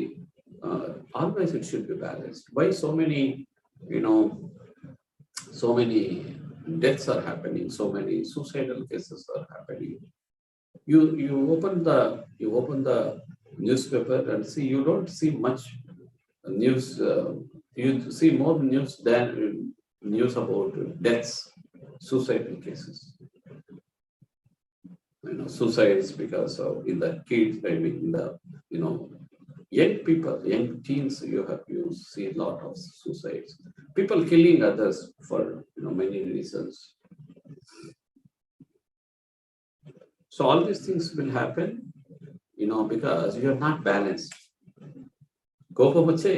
Always it should be balanced. Why so many, so many deaths are happening, so many suicidal cases are happening? You open the newspaper and see, you don't see much news. You see more news than news about deaths, suicidal cases. Suicides because of in the kids, I mean, in the young people, young teens, you see a lot of suicides. People killing others for many reasons. So all these things will happen, because you are not balanced. కోపం వచ్చే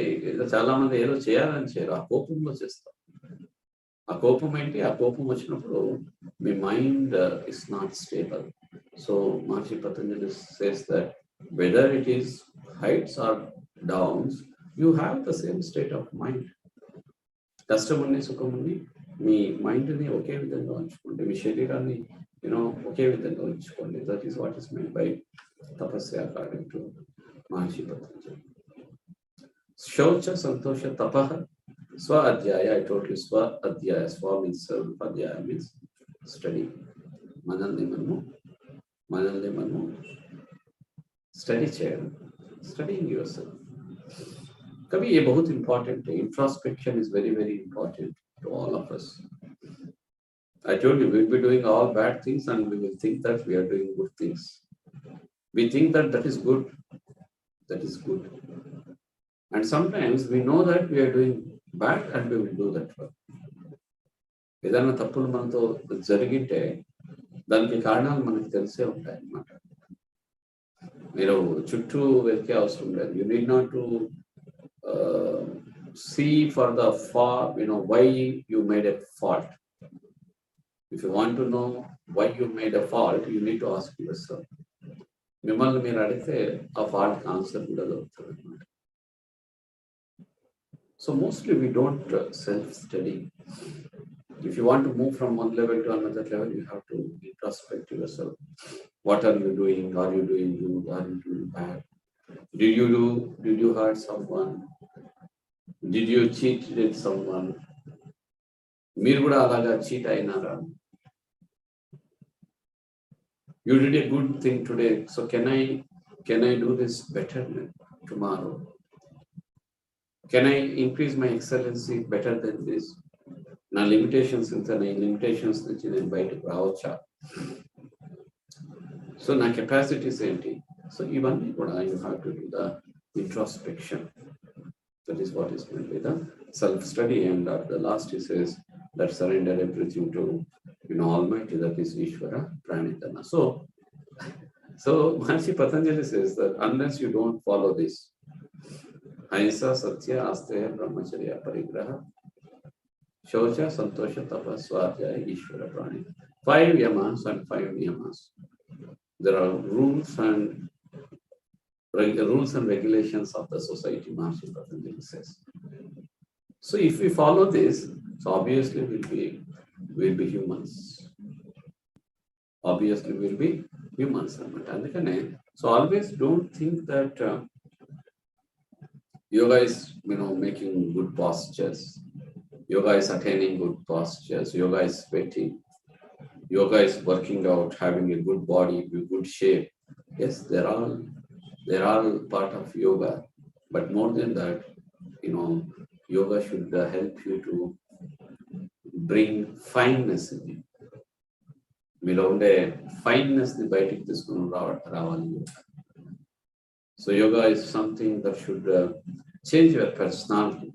చాలా మంది ఏదో చేయాలని చేయరు, ఆ కోపంలో చేస్తారు. ఆ కోపం ఏంటి? ఆ కోపం వచ్చినప్పుడు మీ mind is not stable. So Maharshi Patanjali says that whether it is heights or downs, you have the same state of mind. కష్టముని సుఖముని మీ మైండ్ని ఒకే విధంగా ఉంచుకోండి, మీ శరీరాన్ని ఒకే విధంగా ఉంచుకోండి. That is what is mean by tapasya according to Maharshi Patanjali. శౌచ సంతోష తపః స్వ అధ్యాయ. I told you స్వ అధ్యాయ. స్వ means self, అధ్యాయ means study. మనల్ని మనము స్టడీ చేయడం, స్టడీయింగ్ యువర్ సెల్ఫ్. कभी ये बहुत important है. Introspection is very, very important to all of us. I told you we'll be doing all bad things and we will think that we are doing good things. We think that is good. That is good. And sometimes we know that we are doing bad and we will do that work. ఏదైనా తప్పులు మనతో జరిగితే దానికి కారణాలు మనకు తెలిసే ఉంటాయి అన్నమాట. మీరు చుట్టూ వెతికే అవసరం లేదు. You need not to see for the fault, why you made a fault. If you want to know why you made a fault, you need to ask yourself. మిమ్మల్ని మీరు అడిగితే ఆ ఫాల్ట్ ఆన్సర్ కూడా దొరుకుతుంది అన్నమాట. So mostly we don't self-study. If you want to move from one level to another level, you have to introspect yourself. What are you doing? Are you doing good? Are you doing bad? Did you hurt someone? Did you cheat with someone? మీరు కూడా అలాగా cheat అయినారా? You did a good thing today, so can I do this better tomorrow? Can I increase my excellency better than this? నా limitations ఇంత, నా limitations నుంచి నేను బయటకు రావచ్చా? సో నా కెపాసిటీస్ ఏంటి? సో ఇవన్నీ కూడా you have to do the introspection. That is what is meant by the self-study. And at the last he says that surrender everything to Almighty, that is Ishvara Pranitana. So Maharishi Patanjali says that unless you don't follow this, Ahimsa, Satya, Asteya, Brahmacharya, Parigraha, Shaucha, Santosha, Tapa, Swadhyaya, Ishvara Prani. 5 yamas and 5 niyamas. There are rules and regulations of the society, Maharishi Patanjali says. So if we follow this, so obviously we'll be humans. Obviously we'll be humans. So always don't think that yoga is making good postures. Yoga is attaining good postures. Yoga is sweating. Yoga is working out, having a good body, good shape. Yes, they're all part of yoga. But more than that, yoga should help you to bring fineness in you. మీలో ఉండే ఫైన్నెస్ని బయటికి తీసుకుని రావాలి. So yoga is something that should change your personality.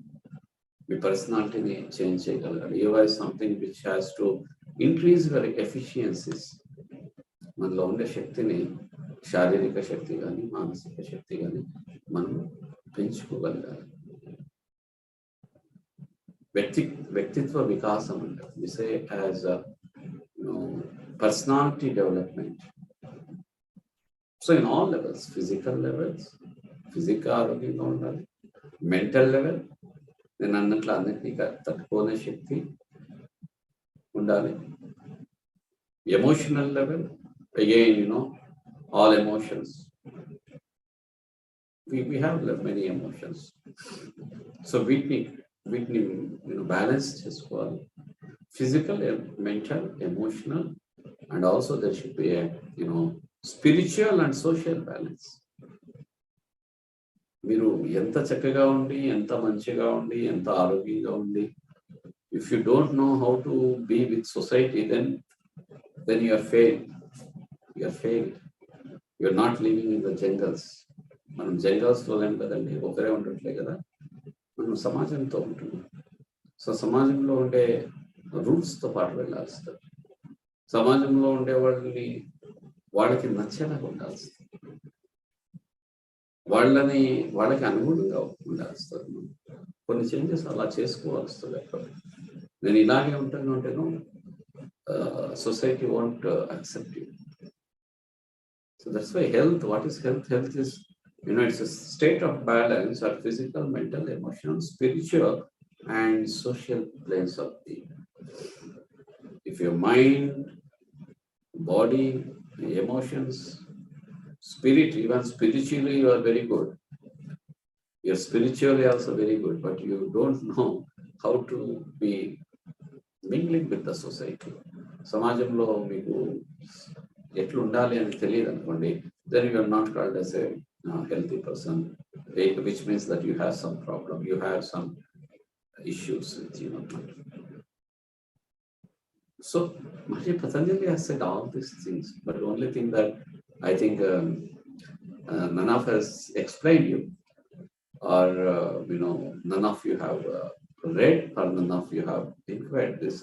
మీ పర్సనాలిటీని change చేయగలగాలి. Yoga is something which has to increase your efficiencies. మనలో ఉండే శక్తిని, శారీరక శక్తి కానీ మానసిక శక్తి కానీ మనం పెంచుకోగలగాలి. వ్యక్తిత్వ వికాసం అంటారు. We say as personality development. So in all levels, physical ఆరోగ్యంగా ఉండాలి, mental level, నేను అన్నట్లు అన్నిటినీ తట్టుకునే శక్తి ఉండాలి. Emotional level, again, all emotions. We have many emotions. So వీటిని balance చేసుకోవాలి. Physical, mental, emotional, and also there should be a spiritual and social balance. మీరు ఎంత చక్కగా ఉండి, ఎంత మంచిగా ఉండి, ఎంత ఆరోగ్యంగా ఉండి, if you don't know how to be with society, then you are failed. You are failed. You are not living in the jungles. మనం జంగల్స్లో లేం కదండి, ఒకరే ఉండట్లే కదా, మనం సమాజంతో ఉంటున్నాం. సో సమాజంలో ఉండే రూల్స్తో పాటు వెళ్ళాల్సింది. సమాజంలో ఉండే వాళ్ళకి నచ్చేలాగా ఉండాల్సింది. వాళ్ళకి అనుగుణంగా ఉండాల్సింది. కొన్ని చేంజెస్ అలా చేసుకోవాల్సింది. నేను ఇలాగే ఉంటేనో society won't accept you. So that's why health, what is health? Health is, it's a state of balance or physical, mental, emotional, spiritual, and social planes of being. If your mind, body, emotions, spirit, even spiritually you are very good. You're spiritually also very good, but you don't know how to be mingling with the society. సమాజంలో మీకు ఎట్లు ఉండాలి అని తెలియదు అనుకోండి, then you are not called as a healthy person, which means that you have some problem, you have some issues with you. So Maharishi Patanjali has said all these things, but the only thing that I think none of us explained you, or none of you have read, or none of you have inquired this.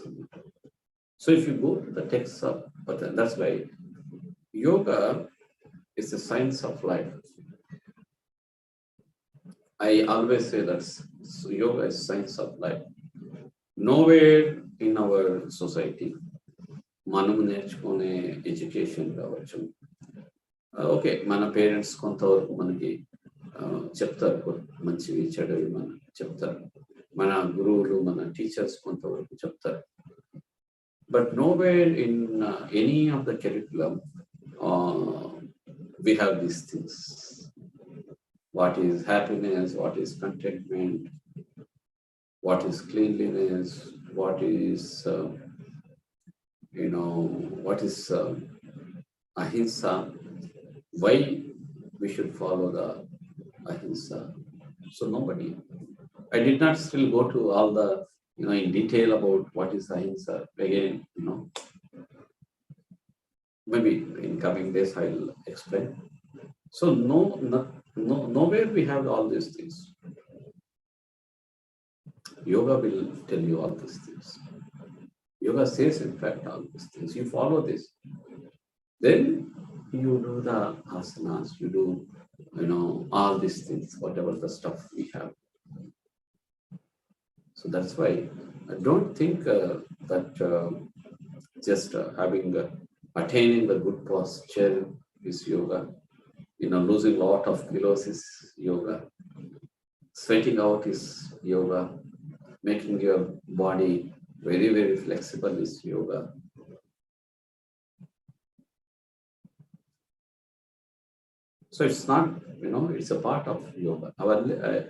So if you go to the texts of Patanjali, that's why yoga is the science of life. I always say that yoga is science of life. Nowhere in our society, మనము నేర్చుకునే education కావచ్చు, okay, మన parents కొంతవరకు మనకి చెప్తారు, మంచివి చెడవి మనకి చెప్తారు, మన గురువులు మన టీచర్స్ కొంతవరకు చెప్తారు. But nowhere in any of the curriculum we have these things. What is happiness? What is contentment? What is cleanliness? What is what is ahimsa? Why we should follow the ahimsa? So nobody. I did not still go to all the in detail about what is ahimsa. Again, maybe in coming days I'll explain. So nowhere we have all these things. Yoga will tell you all these things. Yoga says, in fact, all these things. You follow this. Then you do the asanas, you do, all these things, whatever the stuff we have. So that's why I don't think that just attaining the good posture is yoga. Losing a lot of kilos is yoga. Sweating out is yoga. Making your body very, very flexible is yoga. So it's not, it's a part of yoga.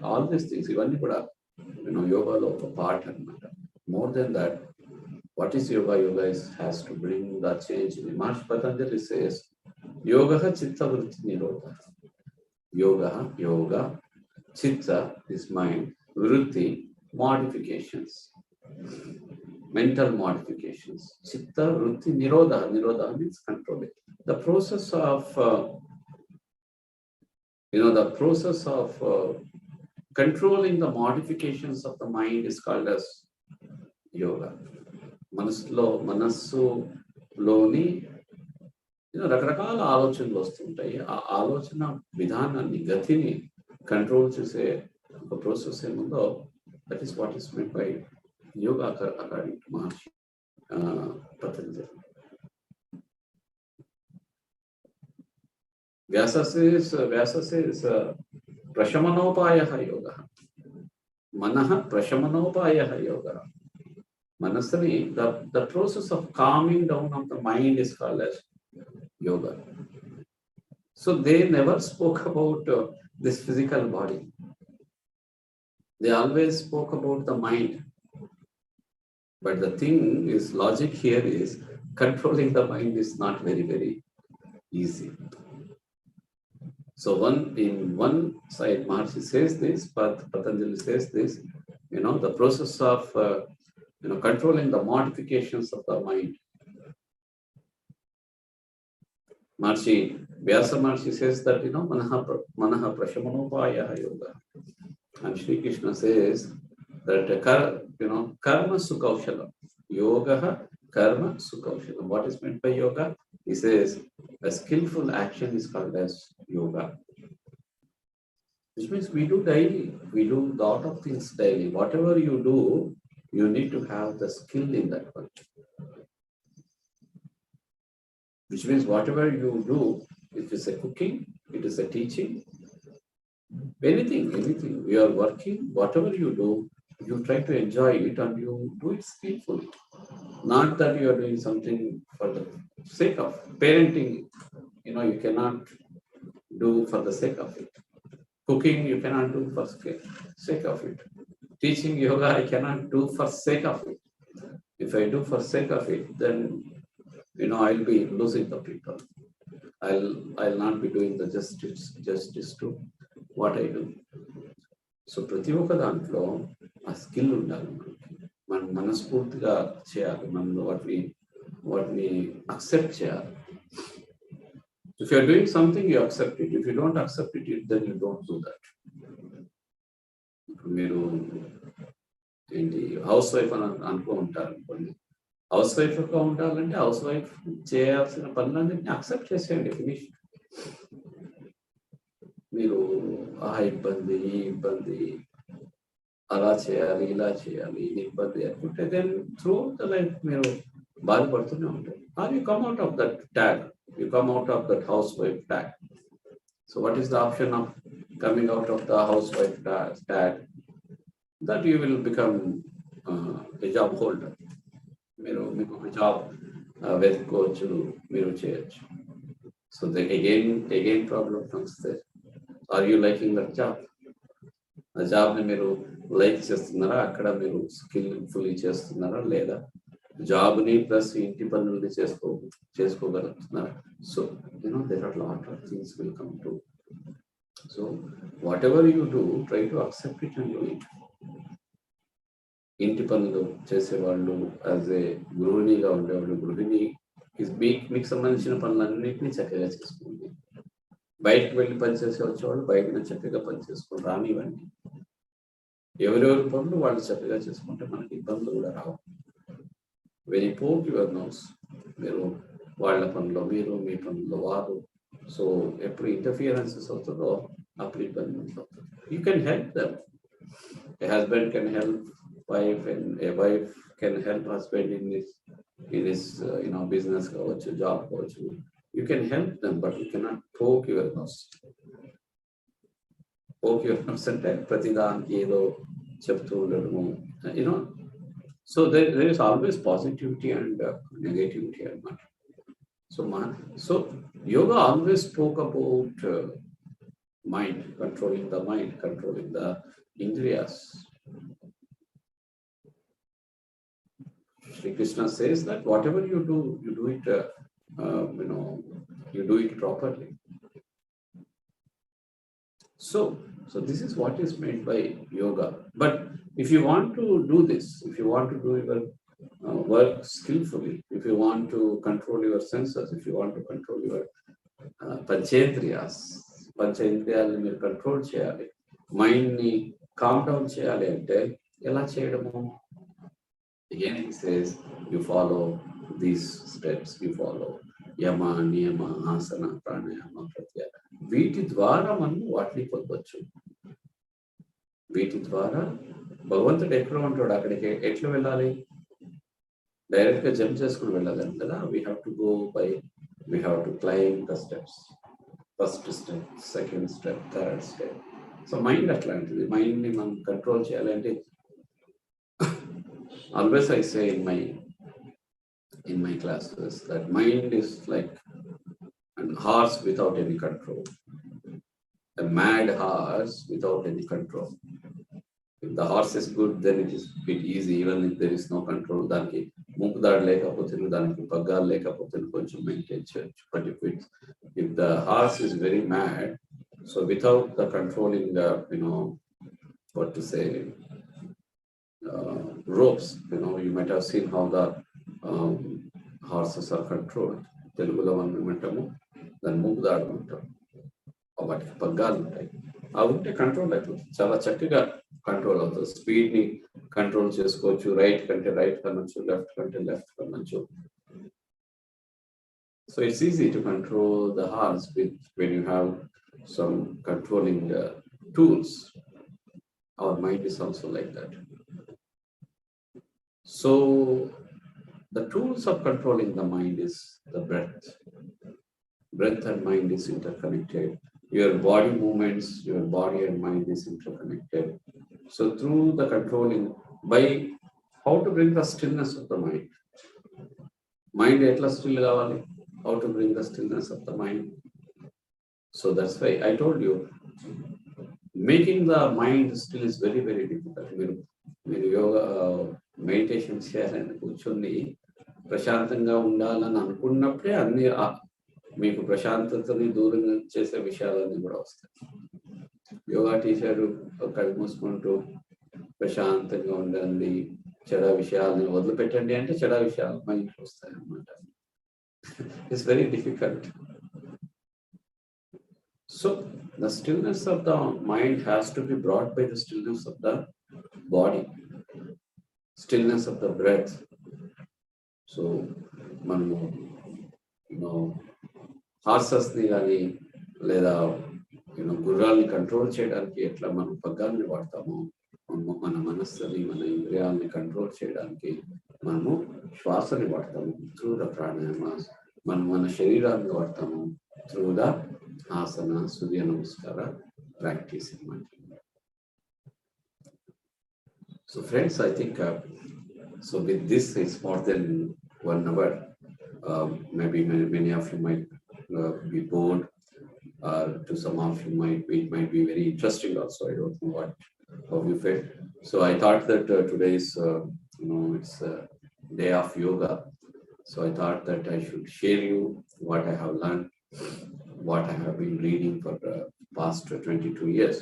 All these things, even yoga is a part. More than that, what is yoga? Yoga has to bring the change. Maharishi Patanjali says, yoga chitta vritti nirodha. Yoga, chitta is mind, vritti, modifications, mental modifications. Chitta vritti nirodha. Nirodha means controlling. The process of controlling the modifications of the mind is called as yoga. మనస్సులోని రకరకాల ఆలోచనలు వస్తుంటాయి. ఆ ఆలోచన విధానాన్ని, గతిని control చేసే ఒక ప్రాసెస్ ఏముందో, that is what is meant by yoga according to Maharishi Patanjali. Vyasa says Prashamanopaya yoga. Manaha Prashamanopaya Yoga. Manasani, the process of calming down of the mind is called as yoga. So they never spoke about this physical body. They always spoke about the mind. But the thing is, logic here is controlling the mind is not very, very easy. So one side, Maharishi says this, but Patanjali says this, the process of controlling the modifications of the mind. Vyasa Maharishi says that, manaha prashamanopaya yoga. And Sri Krishna says that, karma sukaushalam. Yoga karma sukaushalam. What is meant by yoga? He says, a skillful action is called as yoga. Which means we do daily. We do a lot of things daily. Whatever you do, you need to have the skill in that one. Which means whatever you do, it is a cooking, it is a teaching, anything. You are working, whatever you do, you try to enjoy it and you do it skillfully. Not that you are doing something for the sake of parenting, you cannot do for the sake of it. Cooking, you cannot do for sake of it. Teaching yoga, I cannot do for sake of it. If I do for sake of it, then I'll be losing the people. I'll not be doing the justice to what I do. So ప్రతి ఒక్క దాంట్లో ఆ skill ఉండాలి మనకి. మనం మనస్ఫూర్తిగా చేయాలి. మనం వాటిని accept చేయాలి. If you are doing something, you accept it. If you don't accept it, then you don't do that. మీరు ఏంటి హౌస్ వైఫ్ అని అనుకో ఉంటారు అనుకోండి. హౌస్ వైఫ్గా ఉండాలంటే హౌస్ వైఫ్ చేయాల్సిన పనులన్నింటినీ అక్సెప్ట్ చేసేయండి, ఫినిష్. మీరు ఆ ఇబ్బంది ఈ ఇబ్బంది అలా చేయాలి ఇలా చేయాలి ఇది ఇబ్బంది అనుకుంటే దెన్ త్రూ ద లైఫ్ మీరు బాధపడుతూనే ఉంటారు. Are you come out of that tag, you come out of that house wife tag. So what is the option of coming out of the house wife tag? That you will become a job holder. మీకు ఒక job వెతుక్కోవచ్చు, మీరు చేయొచ్చు. So again problem comes there. Are you liking that job? ఆ జాబ్ని మీరు like చేస్తున్నారా? అక్కడ మీరు స్కిల్ఫుల్లీ చేస్తున్నారా లేదా? జాబ్ని ప్లస్ ఇంటి పనుల్ని చేసుకోగలుగుతున్నారా? So there are lot of things will come to. So whatever you do, try to accept it and do it. ఇంటి పనులు చేసేవాళ్ళు, యాజ్ ఏ గృహిణిగా ఉండేవాళ్ళు, గృహిణి మీకు సంబంధించిన పనులన్నింటినీ చక్కగా చేసుకోండి. బయటకు వెళ్ళి పనిచేసే వచ్చేవాళ్ళు బయటనే చక్కగా పనిచేసుకోండి, రానివ్వండి. ఎవరెవరి పనులు వాళ్ళు చక్కగా చేసుకుంటే మనకి ఇబ్బందులు కూడా రావు. Very port your nose. మీరు వాళ్ళ పనిలో మీరు, మీ పనుల్లో వారు. సో ఎప్పుడు ఇంటర్ఫియరెన్సెస్ అవుతుందో అప్పుడు ఇబ్బంది అవుతుంది. You can help them. A husband can help wife and a wife can help husband in his business kaavachu, job kaavachu. You can help them, but you cannot poke your nose. Poke your nose ante pratidaniki edo cheptu undadamu. So there is always positivity and negativity anamata. So yoga always spoke about mind, controlling the indriyas. Sri Krishna says that whatever you do it, you do it properly. So this is what is meant by yoga. But if you want to do this, if you want to do your work skillfully, if you want to control your senses, if you want to control your పంచేంద్రియాలని మీరు control చేయాలి, మైండ్ని calm down చేయాలి అంటే ఎలా చేయడము? Again he says, you follow these steps, you follow yama, niyama, asana, pranayama, pratyahara. వీటి ద్వారా మనం వాటిని పొందవచ్చు. వీటి ద్వారా భగవంతుడు ఎక్కడ ఉంటాడు, అక్కడికి ఎట్లా వెళ్ళాలి? డైరెక్ట్ గా జంప్ చేసుకుని వెళ్ళాలి కదా. we have to climb the steps. First step, second step, third step. So mind అట్లాంటిది. మైండ్ని మనం కంట్రోల్ చేయాలంటే always I say in my classes that mind is like a horse without any control, a mad horse without any control. If the horse is good, then it is a bit easy, even if there is no control. దానికి మూకుదాడు లేకపోతే దానికి పగ్గాలు లేకపోతే కొంచెం maintain చేయొచ్చు. But if the horse is very mad, so without the controlling, what to say, ropes, you might have seen how the horses are controlled. తెలుగులో మనం ఏమంటాము, దాన్ని మూకుదాడు అంటాం. వాటికి పగ్గాలు ఉంటాయి. అవి ఉంటే కంట్రోల్ అయిపోతుంది, చాలా చక్కగా కంట్రోల్ అవుతుంది. స్పీడ్ని కంట్రోల్ చేసుకోవచ్చు. రైట్ కంటే రైట్ కనొచ్చు, లెఫ్ట్ కంటే left కనొచ్చు. So it's easy to control the horse when you have some controlling tools. Our mind is also like that. So the tools of controlling the mind is the breath. Breath and mind is interconnected. Your body movements, your body and mind is interconnected. So through the controlling, by how to bring the stillness of the mind. Mind etla still kavali? How to bring the stillness of the mind? So that's why I told you, making the mind still is very, very difficult. మీరు yoga meditation చేయాలని కూర్చొని ప్రశాంతంగా ఉండాలని అనుకున్నప్పుడే అన్ని మీకు ప్రశాంతతని దూరం చేసే విషయాలన్నీ కూడా వస్తాయి. యోగా టీచరు కళ్ళు మూసుకుంటూ ప్రశాంతంగా ఉండండి, చెడ విషయాలని వదిలిపెట్టండి అంటే చెడ విషయాలు మైండ్కి వస్తాయి అన్నమాట. It's very difficult. So the stillness of the mind has to be brought by the stillness of the body, stillness of the breath. So మనము హార్సెస్ని కానీ లేదా గుర్రాల్ని కంట్రోల్ చేయడానికి ఎట్లా మనం పగ్గాల్ని వాడతామో, మన మనస్సుని, మన ఇంద్రియాలని కంట్రోల్ చేయడానికి మనము శ్వాసని వాడతాము త్రూ ద ప్రాణాయామాస్. మనం మన శరీరాన్ని వాడతాము త్రూ ద ఆసన, సూర్య నమస్కార ప్రాక్టీస్ అన్నమాట. So friends, I think so with this it's more than 1 hour. Maybe many of you might be bored, to some of you it might be very interesting also. I don't know how you felt. So I thought that today is it's a day of yoga. So I thought that I should share you what I have learned, what I have been reading for the past 22 years.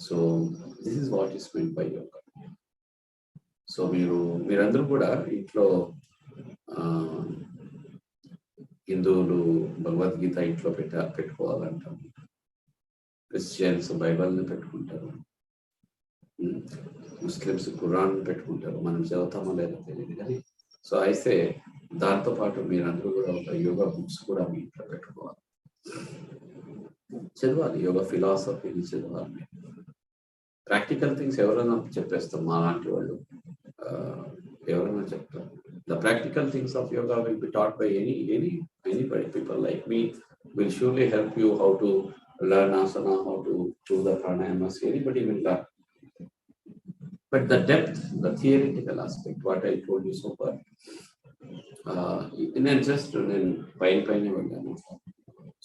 So this is what is meant by yoga. So మీరందరూ కూడా ఇంట్లో హిందువులు భగవద్గీత ఇంట్లో పెట్టుకోవాలంటాం, Christians బైబిల్ని పెట్టుకుంటారు, Muslims Quran పెట్టుకుంటారు. మనం చదువుతామో లేదో తెలియదు కానీ. సో అయితే దాంతోపాటు మీరందరూ కూడా ఒక యోగా బుక్స్ కూడా మీ ఇంట్లో పెట్టుకోవాలి, చదవాలి. యోగా ఫిలాసఫీని చదవాలి. ప్రాక్టికల్ థింగ్స్ ఎవరైనా చెప్పేస్తాం, మా లాంటి వాళ్ళు ఎవరైనా చెప్తారు. The practical things of yoga will be taught by anybody. People like me will surely help you how to learn asana, how to do the pranayamas. Anybody will learn. But the depth, the theoretical aspect, what I told you so far, నేను పైన వెళ్ళాను.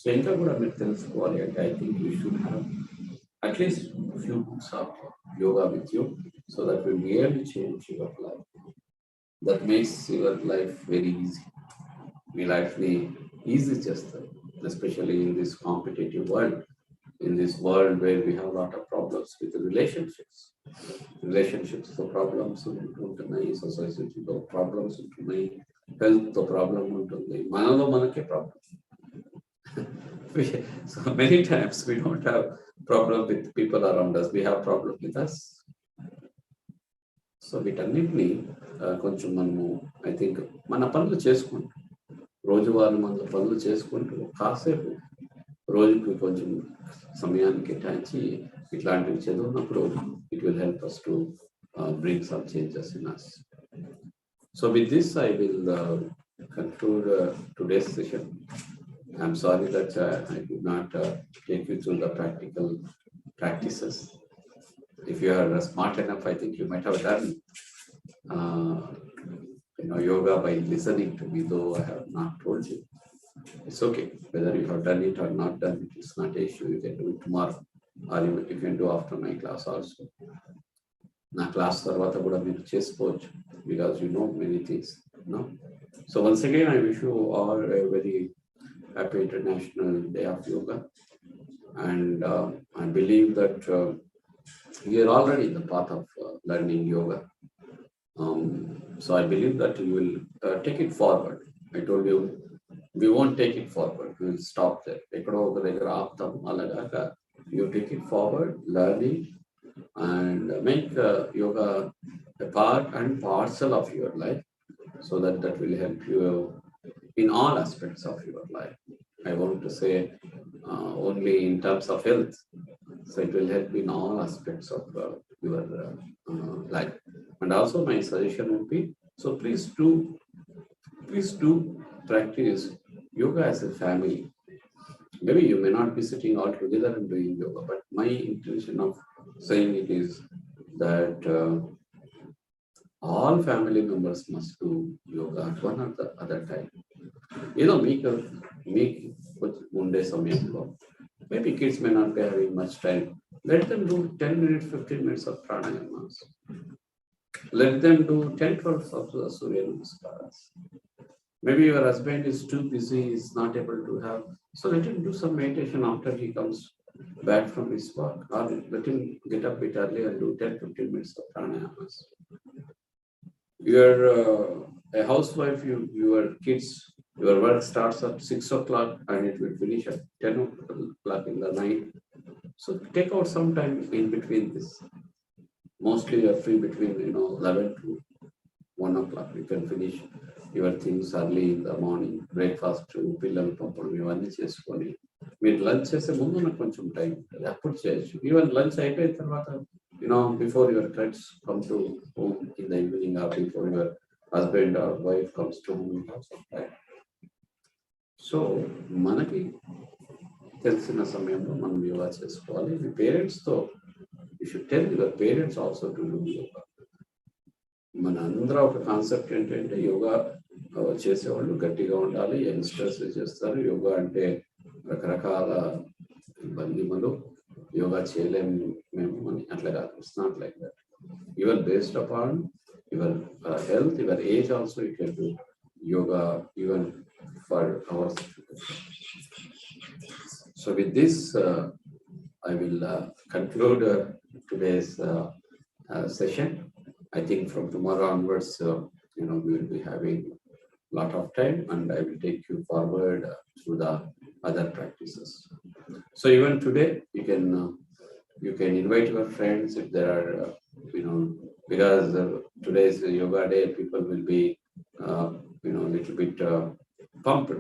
So ఇంకా కూడా మీరు తెలుసుకోవాలి అంటే I think you should have at least a few books of yoga with you, so that will really change your life. That makes your life very easy. మీ లైఫ్ని easy చేస్తారు, especially in this competitive world, in this world where we have a lot of problems with the relationships. తో problems ఉంటున్నాయి, సొసైటీలో problems ఉంటున్నాయి, హెల్త్తో problem ఉంటుంది, మనలో మనకే problem. So many times we don't have problem with people around us, we have problem with us. So వీటన్నిటిని కొంచెం మనము ఐ థింక్ మన పనులు చేసుకుంటూ, రోజువారీ మన పనులు చేసుకుంటూ కాసేపు రోజుకి కొంచెం సమయాన్ని కేటాయించి ఇట్లాంటివి చదివినప్పుడు it will help us to bring some changes in us. So with this I will conclude today's session. I'm sorry that I did not take you through the practical practices. If you are smart enough, I think you might have done yoga by listening to me, though I have not told you. It's okay. Whether you have done it or not done it, it's not an issue. You can do it tomorrow, or you can do after my class also. Na class tarvata kuda meer chesukochu because you know many things. No? So once again, I wish you all a very happy International Day of Yoga. And I believe that we are already in the path of learning yoga. So I believe that you will take it forward. I told you, we won't take it forward. We will stop there. You take it forward, learn it, and make yoga a part and parcel of your life, so that will help you in all aspects of your life. I want to say only in terms of health. So it will help in all aspects of your life. And also my suggestion would be, so please do practice yoga as a family. Maybe you may not be sitting all together and doing yoga, but my intention of saying it is that all family members must do yoga at one or the other time. Make one day samyamlo. Maybe kids may not be having much time. Let them do 10 minutes, 15 minutes of pranayamas. Let them do 10 12 of the Surya Namaskaras. Maybe your husband is too busy, is not able to have. So let him do some meditation after he comes back from his work. Or let him get up a bit early and do 10 15 minutes of pranayamas. You're a housewife, your kids, your work starts at 6 o'clock and it will finish at 10 o'clock in the night. So take out some time in between this. Mostly you're free between 11 to 1 o'clock. You can finish your things early in the morning. Breakfast, పిల్లలు పంపడం ఇవన్నీ చేసుకొని మీరు lunch చేసే ముందు నాకు కొంచెం time ఉంటుంది, అప్పుడు చేయొచ్చు. ఈవెన్ లంచ్ అయిపోయిన తర్వాత before your kids come to home in the evening, or before your husband or wife comes to home, you have some time. So మనకి తెలిసిన సమయంలో మనం యోగా చేసుకోవాలి. మీ పేరెంట్స్తో you should tell your parents also to do yoga. మన అందరూ ఒక concept ఏంటంటే యోగా చేసేవాళ్ళు గట్టిగా ఉండాలి, యంగ్స్టర్స్ చేస్తారు. యోగా అంటే రకరకాల భంగిమలు, యోగా చేయలేము మేము అని అట్లా కాదు. It's not like that. Even based upon your health, your age also, you can do yoga even for hours. So with this, I will conclude today's session. I think from tomorrow onwards, we will be having a lot of time, and I will take you forward through the other practices. So even today, you can invite your friends if there are, because today's yoga day, people will be, a little bit pumped.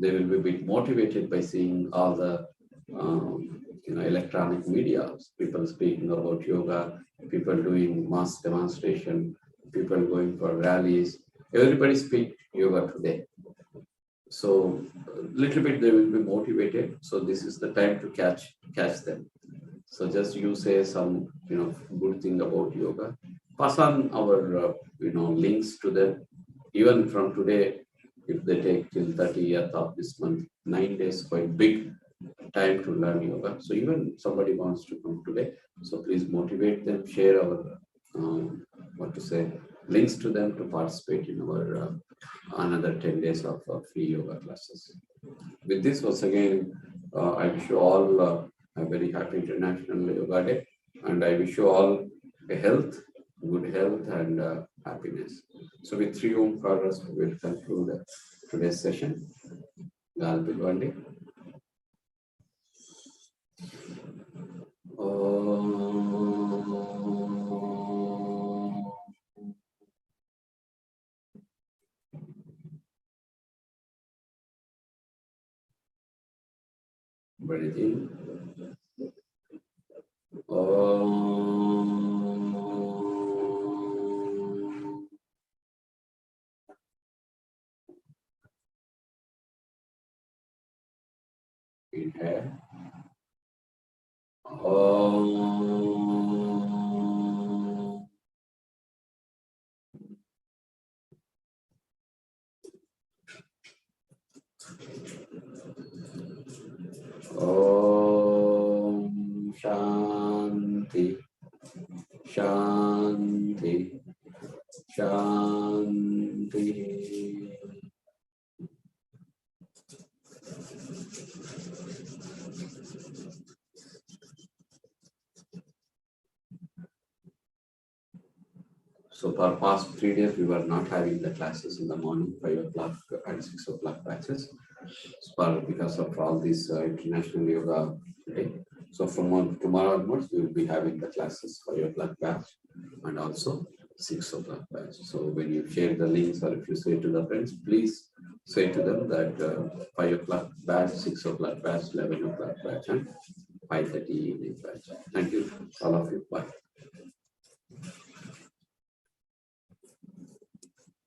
They will be a bit motivated by seeing all the, electronic media, people speaking about yoga, people doing mass demonstration, people going for rallies. Everybody speak yoga today. So little bit they will be motivated. So this is the time to catch them. So just you say some good thing about yoga. Pass on our links to them. Even from today, if they take till 30th of this month, 9 days, quite big time to learn yoga. So even somebody wants to come today, so please motivate them, share our links to them to participate in our another 10 days of free yoga classes. With this, once again, I wish you all a very happy International Yoga Day, and I wish you all good health and happiness. So with 3 Omkaras, we will conclude today's session. Galbilwandi. Breathe in. Inhale. Shanti, Shanti, Shanti. So for past 3 days, we were not having the classes in the morning, 5 o'clock and 6 o'clock batches, because of all this international yoga day. So from tomorrow onwards, we will be having the classes 5 o'clock batch and also 6 o'clock batch. So when you share the links or if you say to the friends, please say to them that 5 o'clock batch, 6 o'clock batch, 11 o'clock batch, and 5:30 evening batch. Thank you, all of you. Bye.